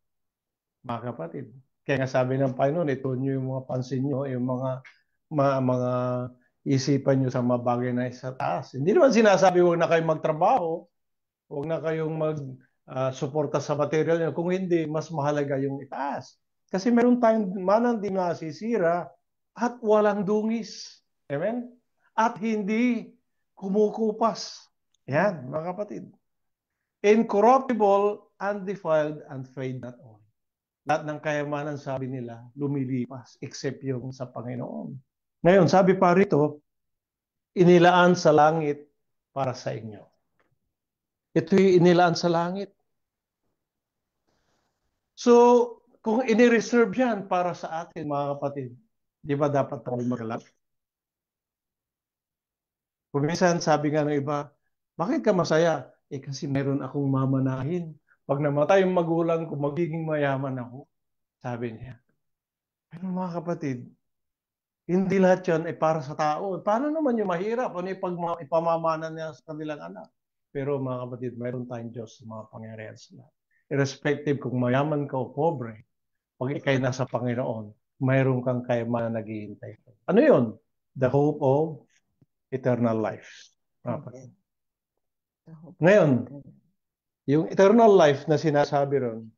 Mga kapatid. Kaya nga sabi ng Panginoon, ito nyo yung mga pansin nyo, yung mga isipan nyo sa mga bagay na sa taas. Hindi naman sinasabi, huwag na kayong magtrabaho, huwag na kayong suporta sa material niya. Kung hindi, mas mahalaga yung itaas. Kasi meron tayong manang di nasisira at walang dungis. Amen? At hindi kumukupas. Yan, mga kapatid. Incorruptible, undefiled, and fade not away. Lahat ng kayamanan, sabi nila, lumilipas, except yung sa Panginoon. Ngayon, sabi pa rito, inilaan sa langit para sa inyo. Ito'y inilaan sa langit. So, kung inireserve yan para sa atin, mga kapatid, di ba dapat tayo magalak? Kung minsan, sabi nga ng iba, bakit ka masaya? Kasi meron akong mamanahin. Pag namatay yung magulang ko, magiging mayaman ako. Sabi niya. Pero mga kapatid, hindi lahat yan ay para sa tao. Paano naman yung mahirap? Ano ipamamanan niya sa kanilang anak? Pero mga kapatid, mayroon tayong Diyos sa mga pangyarihan sila. Irrespective kung mayaman ka o pobre, pag ikay nasa Panginoon, mayroon kang kayamanan na naghihintay. Ano yun? The hope of eternal life. Mga kapatid. Ngayon, yung eternal life na sinasabi ron,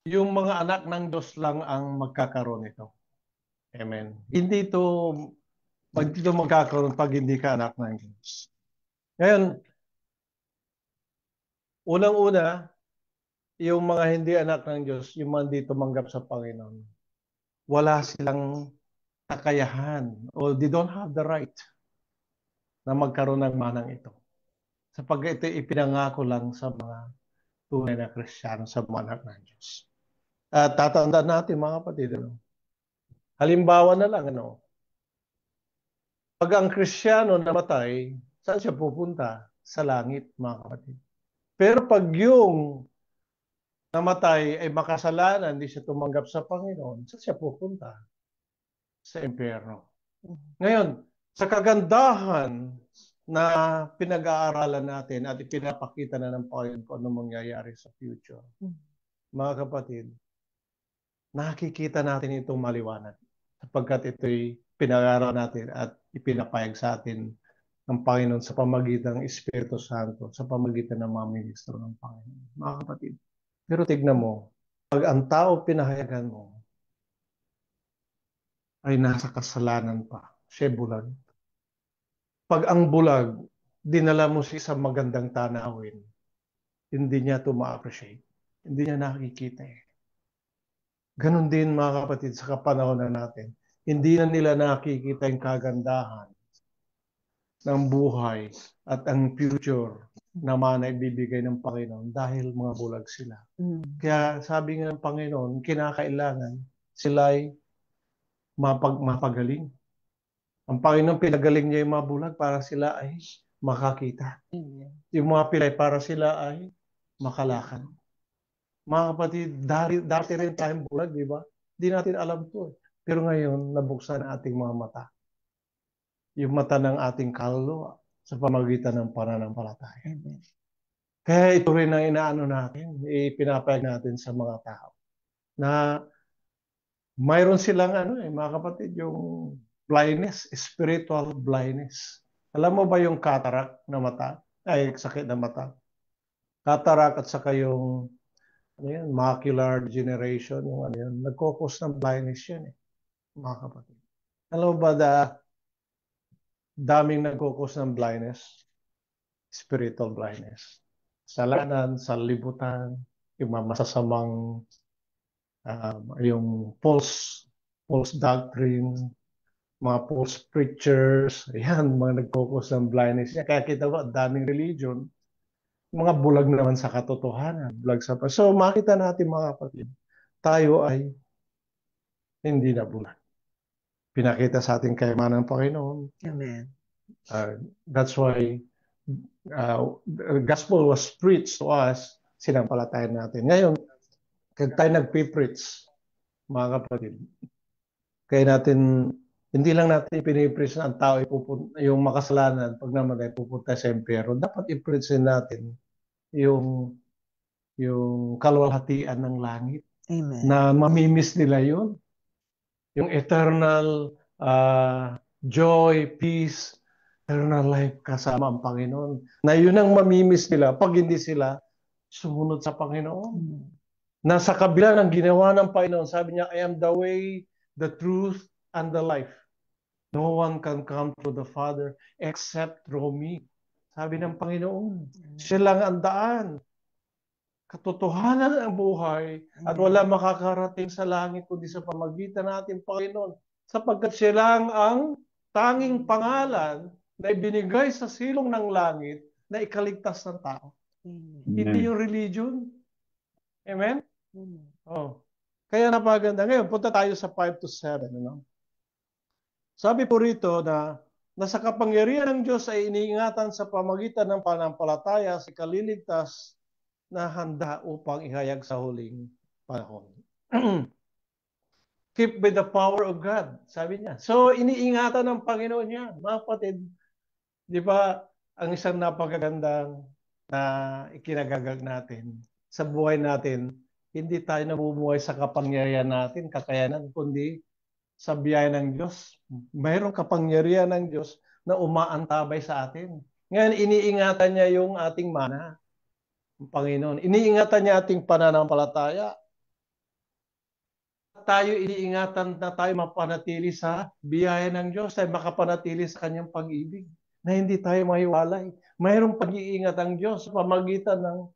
yung mga anak ng Diyos lang ang magkakaroon nito. Amen. Hindi ito magkakaroon pag hindi ka anak ng Diyos. Ngayon, unang-una, yung mga hindi anak ng Diyos, yung mga hindi tumanggap sa Panginoon, wala silang kakayahan o they don't have the right na magkaroon ng manang ito. Sapagkat ito ipinangako lang sa mga tunay na Kristiyano, sa mga anak ng Diyos. At tatandaan natin mga kapatid, halimbawa na lang, pag ang Kristiyano namatay, saan siya pupunta? Sa langit, mga kapatid. Pero pag yung namatay ay makasalanan, hindi siya tumanggap sa Panginoon, saan siya pupunta? Sa impyerno. Ngayon, sa kagandahan na pinag-aaralan natin at ipinapakita na ng Panginoon kung ano mangyayari sa future, mga kapatid, nakikita natin itong maliwanag sapagkat ito'y pinag-aaral natin at ipinapayag sa atin ng Panginoon sa pamagitan ng Espiritu Santo, sa pamagitan ng mga ministro ng Panginoon. Mga kapatid, pero tignan mo, pag ang tao pinahayagan mo ay nasa kasalanan pa, siya bulag. Pag ang bulag, dinala mo siya sa magandang tanawin, hindi niya ito ma-appreciate. Hindi niya nakikita eh. Ganon din mga kapatid sa kapanahon na natin. Hindi na nila nakikita yung kagandahan ng buhay at ang future naman ay bibigay ng Panginoon dahil mga bulag sila. Kaya sabi nga ng Panginoon, kinakailangan sila ay mapagaling. Ang Panginoon pinagaling niya yung mga bulag para sila ay makakita. Yung mga pilay para sila ay makalakad. Mga kapatid, dati rin tayong bulag, di ba? Di natin alam to. Pero ngayon, nabuksan ang ating mga mata. Yung mata ng ating kaluluwa sa pamagitan ng pananampalataya. Kaya ito rin ang inaano natin, ipinapayag natin sa mga tao. Na mayroon silang mga kapatid, yung blindness, spiritual blindness. Alam mo ba yung cataract na mata? Ay, sakit na mata. Cataract at saka yung macular degeneration, yung nagkukos ng blindness yan mga kapatid. Alam mo ba daming nagkukos ng blindness? Spiritual blindness. Kasalanan, sanlibutan, yung mga masasamang yung false doctrine, mga false preachers, yan, mga nagkukos ng blindness. Kaya kita mo, daming religion, mga bulag naman sa katotohanan, bulag sa So makita natin mga kapatid, tayo ay hindi na bulag. Pinakita sa ating kayamanan ng Panginoon. Amen. That's why the gospel was preached to us, sinampalatayan natin. Ngayon, kaya tayo nagpipreach, mga kapatid, kaya natin, hindi lang natin ipinipreach na ang tao yung makasalanan, pag namatay pupunta sa impyerno, dapat i-preach natin yung kaluwalhatian ng langit. Amen. Na mamimiss nila yun. Yung eternal joy, peace, eternal life kasama ang Panginoon. Na yun ang mamimiss nila pag hindi sila sumunod sa Panginoon. Nasa kabila ng ginawa ng Panginoon, sabi niya, I am the way, the truth, and the life. No one can come to the Father except through me. Sabi ng Panginoon, siya lang ang daan. Katotohanan ang buhay at wala makakarating sa langit kundi sa pamagitan natin, Panginoon. Sapagkat siya lang ang tanging pangalan na ibinigay sa silong ng langit na ikaligtas ng tao. Hindi yung religion. Amen? Oh. Kaya napaganda. Ngayon, punta tayo sa 5 to 7. Ano? Sabi po rito na sa kapangyarihan ng Diyos ay iniingatan sa pamagitan ng pananampalataya sa kaliligtas na handa upang ihayag sa huling panahon. Keep with the power of God, sabi niya. So, iniingatan ng Panginoon niya. Mga kapatid, di ba, ang isang napakagandang na ikinagagag natin sa buhay natin, hindi tayo namumuhay sa kapangyarihan natin, kakayanan, kundi sa biyaya ng Diyos. Mayroong kapangyarihan ng Diyos na umaantabay sa atin. Ngayon, iniingatan niya yung ating mana. Ang Panginoon. Iniingatan niya ating pananampalataya. Tayo iniingatan na tayo mapanatili sa biyaya ng Diyos, tayo makapanatili sa kanyang pag-ibig, na hindi tayo mahiwalay. Mayroong pag-iingat ang Diyos sa pamagitan ng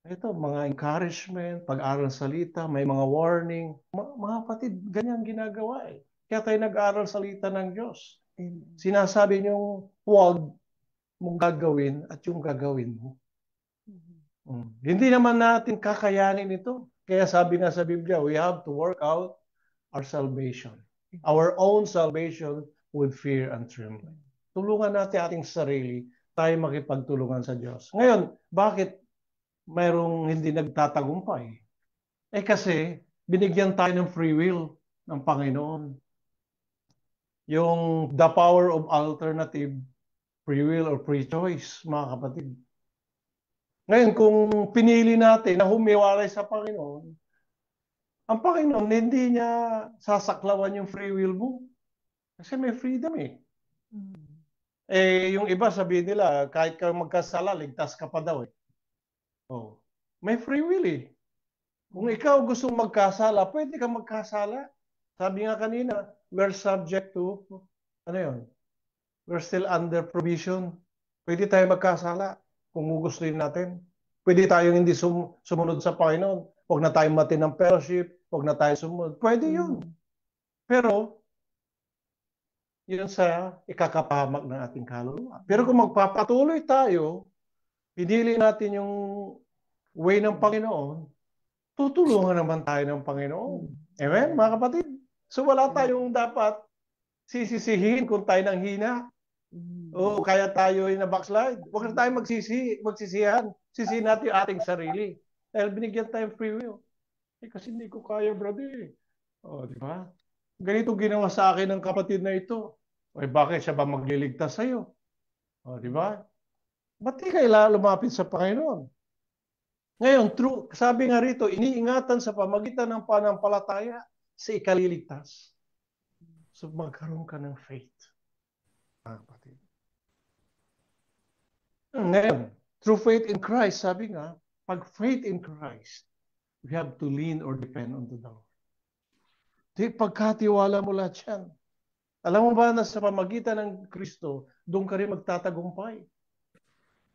mga encouragement, pag-aaral ng salita, may mga warning. Mga kapatid, ganyan ginagawa eh. Kaya tayo nag-aaral salita ng Diyos. Sinasabi niyong huwag mong gagawin at yung gagawin mo. Hindi naman natin kakayanin ito. Kaya sabi nga sa Biblia, we have to work out our salvation. Our own salvation with fear and trembling. Tulungan natin ating sarili, tayo makipagtulungan sa Diyos. Ngayon, bakit mayroong hindi nagtatagumpay? Kasi binigyan tayo ng free will ng Panginoon. Yung the power of alternative free will or free choice, mga kapatid. Ngayon, kung pinili natin na humiwalay sa Panginoon, ang Panginoon hindi niya sasaklawan yung free will mo. Kasi may freedom eh. Yung iba sabihin nila, kahit ka magkasala, ligtas ka pa daw eh. Oh, may free will eh. Kung ikaw gustong magkasala, pwede ka magkasala. Sabi nga kanina, we're subject to, we're still under provision. Pwede tayo magkasala kung gugustuhin natin. Pwede tayong hindi sumunod sa Panginoon. Huwag na tayong mati ng fellowship. Huwag na tayo sumunod. Pwede yun. Pero, yun sa ikakapahamak ng ating kaluluwa. Pero kung magpapatuloy tayo, pinili natin yung way ng Panginoon, tutulungan naman tayo ng Panginoon. Amen, mga kapatid? So wala tayong dapat sisisihin kung tayo nang hina. O kaya tayo ay na-backslide. Huwag na tayo magsisihan. Sisihin natin yung ating sarili. Dahil binigyan tayong free will. Kasi hindi ko kaya, brother. Di ba? Ganito ginawa sa akin ng kapatid na ito. Bakit siya ba magliligtas sa'yo? Di ba? Ba't di kayo lumapit sa Panginoon? Ngayon, sabi nga rito, iniingatan sa pamagitan ng pananampalataya sa ikaliligtas. So magkaroon ka ng faith. Kapatid. Ngayon, through faith in Christ, sabi nga, pag faith in Christ, we have to lean or depend on the Lord. Pagkatiwala mo lahat yan. Alam mo ba na sa pamagitan ng Kristo, doon ka rin magtatagumpay.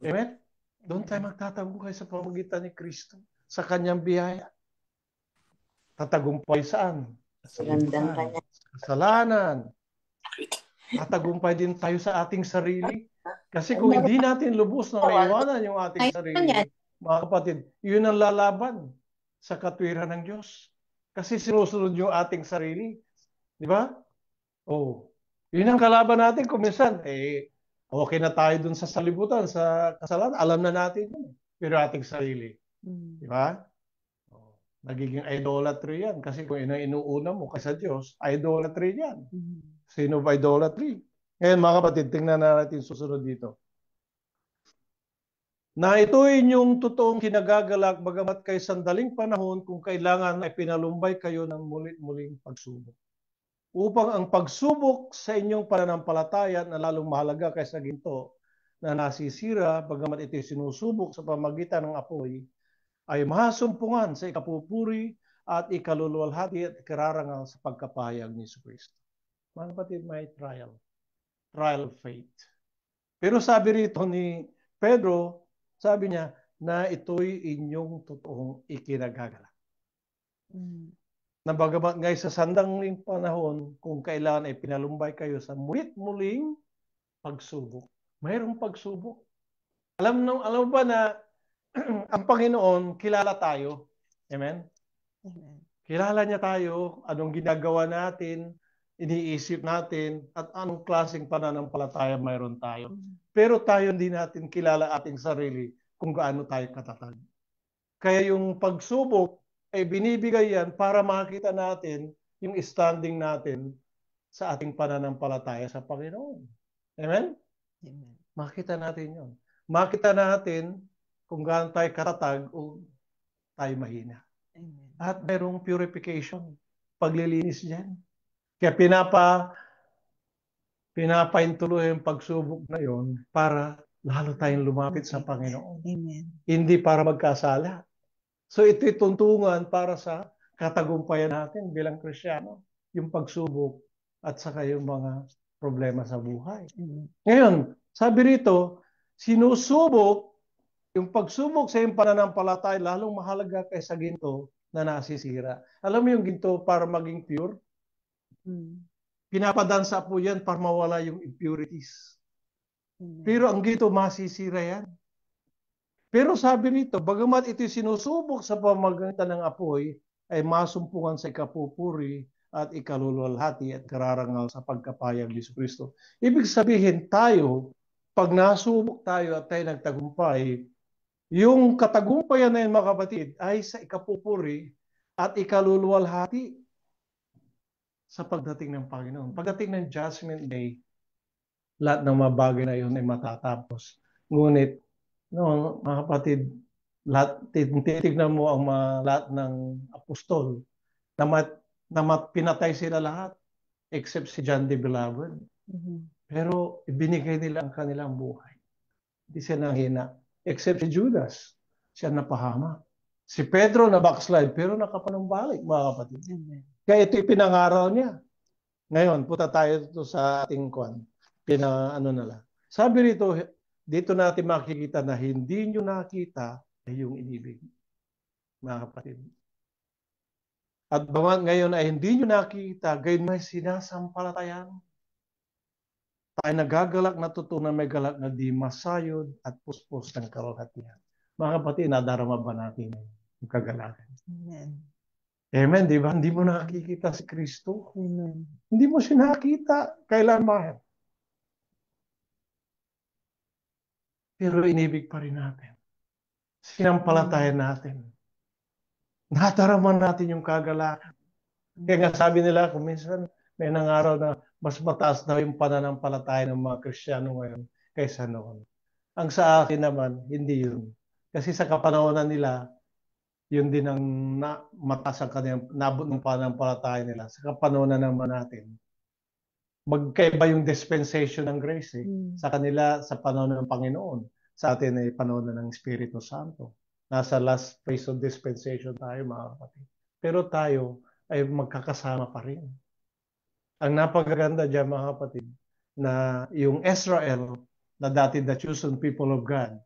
Amen? Doon tayo magtatagumpay sa pamagitan ni Kristo, sa kanyang biyaya. Tatagumpay saan? Sa kasalanan. Tatagumpay din tayo sa ating sarili. Kasi kung hindi natin lubos na maiwanan yung ating sarili, mga kapatid, yun ang lalaban sa katwiran ng Diyos. Kasi sinusunod yung ating sarili. Di ba? Yun ang kalaban natin kung minsan, okay na tayo dun sa salibutan, sa kasalanan, alam na natin yun. Pero ating sarili. Di ba? Nagiging idolatry yan. Kasi kung inuuna mo kasi sa Diyos, idolatry yan. Sin of idolatry. Ngayon mga kapatid, tingnan natin susunod dito. Na ito'y inyong totoong kinagagalak bagamat kay sandaling panahon kung kailangan ay pinalumbay kayo ng mulit-muling pagsubok. upang ang pagsubok sa inyong pananampalataya na lalong mahalaga kaysa ginto na nasisira, bagamat ito'y sinusubok sa pamagitan ng apoy, ay mahasumpungan sa ikapupuri at ikaluluwalhati at ikararangal sa pagkapahayag ni Jesucristo. Mga kapatid, may trial of faith. Pero sabi rito ni Pedro, sabi niya, na ito'y inyong totoong ikinagagalak. Na bagamat ngay sa sandaling panahon, kung kailan ay pinalumbay kayo sa mulit-muling pagsubok. Mayroong pagsubok. Alam ba na ang Panginoon, kilala tayo. Amen? Amen. Kilala niya tayo, anong ginagawa natin, iniisip natin, at anong klaseng pananampalataya mayroon tayo. Pero tayo hindi natin kilala ating sarili kung gaano tayo katatag. Kaya yung pagsubok ay binibigay yan para makita natin yung standing natin sa ating pananampalataya sa Panginoon. Amen? Amen. Makita natin yun. Makita natin kung gaano tayo katatag o tayo mahina. Amen. At mayroong purification, paglilinis dyan. Kaya pinapaintuloy yung pagsubok na yon para lalo tayong lumapit sa Panginoon. Amen. Hindi para magkasala. So ito'y tuntungan para sa katagumpayan natin bilang Kristiyano, yung pagsubok at saka yung mga problema sa buhay. Amen. Ngayon, sabi rito, sinusubok, yung pagsubok sa iyong pananampalataya, lalong mahalaga kaysa ginto na nasisira. Alam mo yung ginto para maging pure? Pinapadansa po yan para mawala yung impurities. Amen. Pero ang ginto, masisira yan. Pero sabi rito, bagamat ito'y sinusubok sa pamamagitan ng apoy, ay masumpungan sa ikapupuri at ikaluluwalhati at kararangal sa pagkapayag ni Jesucristo. Ibig sabihin tayo, pag nasubok tayo at tayo nagtagumpay, yung katagumpayan na yun, mga kapatid, ay sa ikapupuri at ikaluluwalhati sa pagdating ng Panginoon. Pagdating ng Judgment Day, lahat ng mga bagay na yun ay matatapos. Ngunit, no, mga kapatid, titignan mo ang lahat ng apostol na pinatay sila lahat except si John the Beloved. Pero ibinigay nila ang kanilang buhay. Hindi sila nanghina. Except si Judas, siya napahama. Si Pedro na backslide pero nakapanumbalik, mga kapatid. Amen. Kaya ito ipinangaral niya. Ngayon, punta tayo sa ating kwan. Sabi rito, dito natin makikita na hindi nyo nakita ay yung inibig, mga kapatid. At bawat ngayon ay hindi nyo nakita, gayon may sinasampalatayan. Tayo nagagalak na totoo na may galak na di masayod at puspos ng kalwalhatian. Mga kapatid, nadarama ba natin yung kagalakan? Amen. Amen, di ba? Hindi mo nakikita si Kristo. Amen. Hindi mo siya nakita kailanman. Pero inibig pa rin natin. Sinampalatayan natin. Nadarama natin yung kagalakan. Kaya nga sabi nila, kung minsan may nangaraw na mas mataas daw yung pananampalataya ng mga Kristiyano ngayon kaysa noon. Ang sa akin naman, hindi yun. Kasi sa kapanahonan nila, yun din ang mataas ang kanyang nabot ng pananampalataya nila. Sa kapanahonan naman natin, magkaiba yung dispensation ng grace eh. Sa kanila, sa panahon ng Panginoon. Sa atin ay panahon ng Espiritu Santo. Nasa last phase of dispensation tayo, mga kapatid. Pero tayo ay magkakasama pa rin. Ang napagaganda dyan, mga kapatid, na yung Israel, na dati the chosen people of God,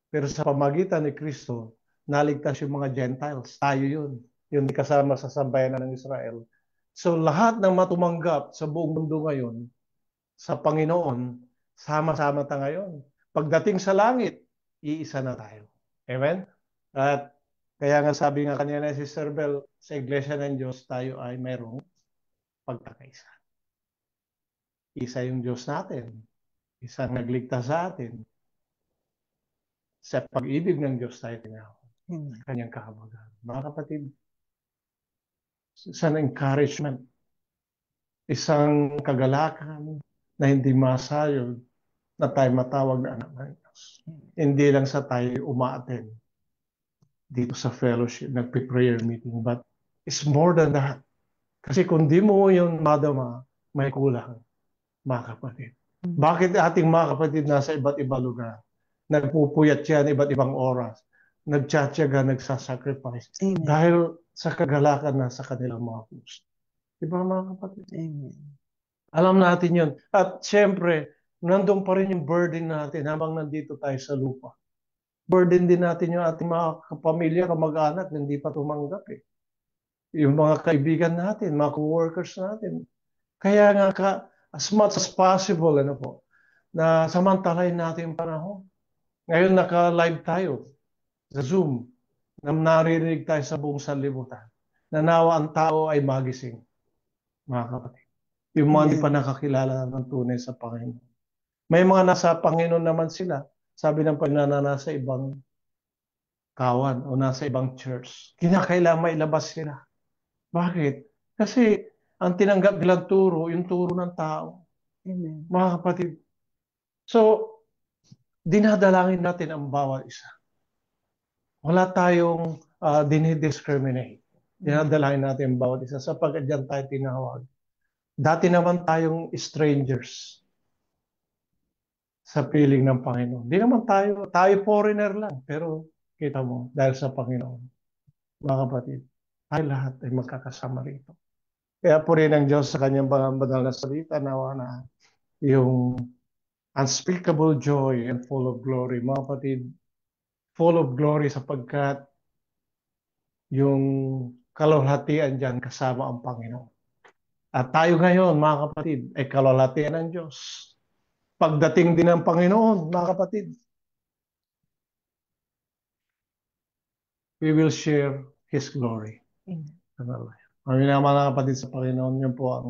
pero sa pamagitan ni Kristo, naligtas yung mga Gentiles. Tayo yun. Yung di kasama sa sambayanan ng Israel. So lahat ng matumanggap sa buong mundo ngayon, sa Panginoon, sama-sama tayo ngayon. Pagdating sa langit, iisa na tayo. Amen? At kaya nga sabi nga kanina si Sister Bel, sa Iglesia ng Diyos, tayo ay mayroong pagkakaisa. Isa yung Diyos natin. Isang nagligtas sa atin. Sa pag-ibig ng Diyos tayo tinawag. Sa kanyang kahabagan. Mga kapatid, isang encouragement, isang kagalakan na hindi masayod na tayo matawag na anak ng Diyos. Hindi lang sa tayo umaattend dito sa fellowship, nagpe-prayer meeting, but it's more than that. Kasi kung di mo yun madama, may kulang, mga kapatid. Bakit ating mga kapatid nasa iba't ibang lugar? Nagpupuyat yan iba't ibang oras. Nagtsatsaga, nagsasacrifice. Amen. Dahil sa kagalakan na sa kanilang mga puso. Diba mga kapatid? Amen. Alam natin yun. At siyempre, nandun pa rin yung burden natin habang nandito tayo sa lupa. Burden din natin yung ating mga kapamilya, kamag-anak na hindi pa tumanggap eh. Yung mga kaibigan natin, mga co-workers natin. Kaya nga as much as possible, ano po, na samantalahin natin yung panahon. Ngayon naka-live tayo sa Zoom, na naririnig tayo sa buong sanlibutan. Na nawa ang tao ay magising, mga kapatid. Yung mga hindi pa nakakilala ng tunay sa Panginoon. May mga nasa Panginoon naman sila. Sabi ng Panginoon na nasa ibang kawan o nasa ibang church. Kinakailangan mailabas sila. Bakit? Kasi ang tinanggap nilang turo, yung turo ng tao. Amen. Mga kapatid. So, dinadalangin natin ang bawat isa. Wala tayong dinidiscriminate. Dinadalangin natin ang bawat isa sapagkat dyan tayo tinawag. Dati naman tayong strangers sa piling ng Panginoon. Di naman tayo foreigner lang. Pero kita mo, dahil sa Panginoon, mga kapatid, tayo lahat ay magkakasama rito. Kaya purihin ang Diyos sa kanyang banal na salita, nawa na yung unspeakable joy and full of glory. Mga kapatid, full of glory sapagkat yung kalwalhatian dyan kasama ang Panginoon. At tayo ngayon, mga kapatid, ay kalwalhatian ng Diyos. Pagdating din ng Panginoon, mga kapatid, we will share His glory. Amen. Kami naman mga kapatid sa Panginoon, yun po ang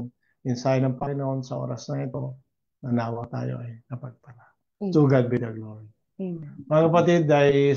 mensahe ng Panginoon sa oras na ito. Nanawa tayo ay napagpala. To God be the glory. Amen. Mga kapatid, ay